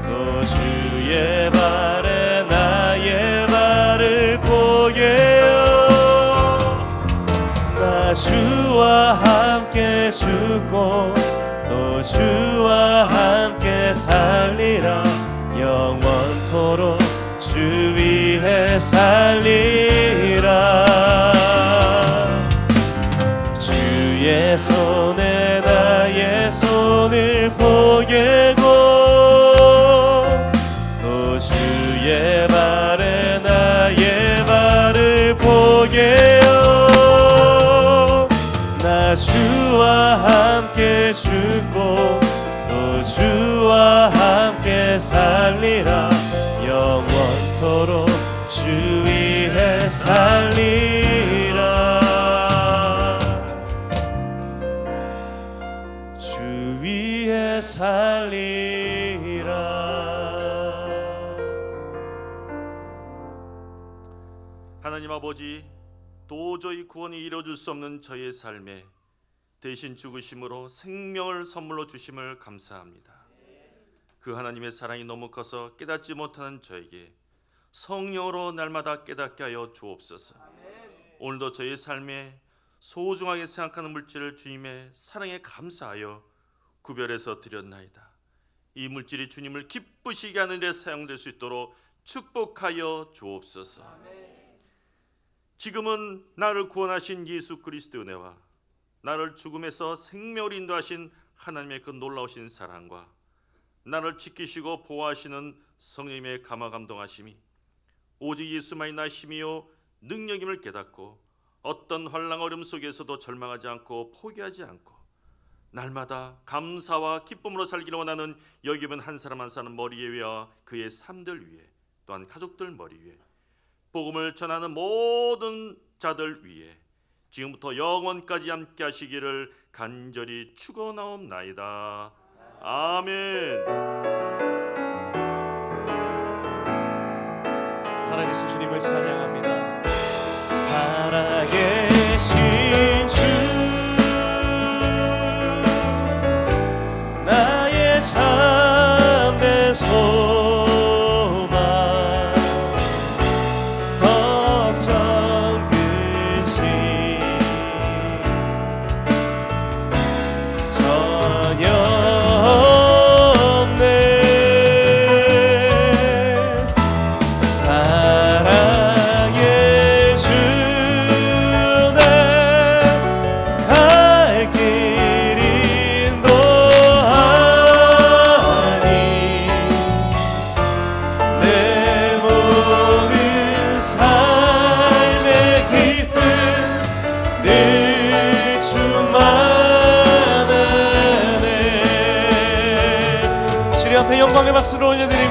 또 주의 발에 나의 발을 포개요. 나 주와 함께 죽고 또 주와 함께 살리라. 영원토록 주 위에 살리라. 주의 손에 나의 손을 포개고 또 주의 발에 나의 발을 포개요. 나 주와 함께 죽고 또 주와 함께 살리라. 영원토록 주 위에 살리라. 주 위에 살리라.
하나님 아버지, 도저히 구원이 이루어질 수 없는 저의 삶에 대신 죽으심으로 생명을 선물로 주심을 감사합니다. 그 하나님의 사랑이 너무 커서 깨닫지 못하는 저에게 성령으로 날마다 깨닫게 하여 주옵소서. 오늘도 저의 삶에 소중하게 생각하는 물질을 주님의 사랑에 감사하여 구별해서 드렸나이다. 이 물질이 주님을 기쁘시게 하는 데 사용될 수 있도록 축복하여 주옵소서. 지금은 나를 구원하신 예수 그리스도의 은혜와 나를 죽음에서 생명을 인도하신 하나님의 그 놀라우신 사랑과 나를 지키시고 보호하시는 성령님의 감화 감동하심이 오직 예수만이 나의 힘이요 능력임을 깨닫고 어떤 환난 어려움 속에서도 절망하지 않고 포기하지 않고 날마다 감사와 기쁨으로 살기를 원하는 여기 있는 한 사람 한 사람 머리 위와 그의 삶들 위에 또한 가족들 머리 위에 복음을 전하는 모든 자들 위에 지금부터 영원까지 함께 하시기를 간절히 축원하옵나이다. 아멘.
살아계신 주님을 찬양합니다. 살아계신 주 나의 참된 소망 걱정 끝이 전혀 없네. 사랑의 주 내 갈 길 인도하니 내 모든 삶의 기쁨 늘 충만하네. 주님 앞에 영광의 박수를 올려드립니다.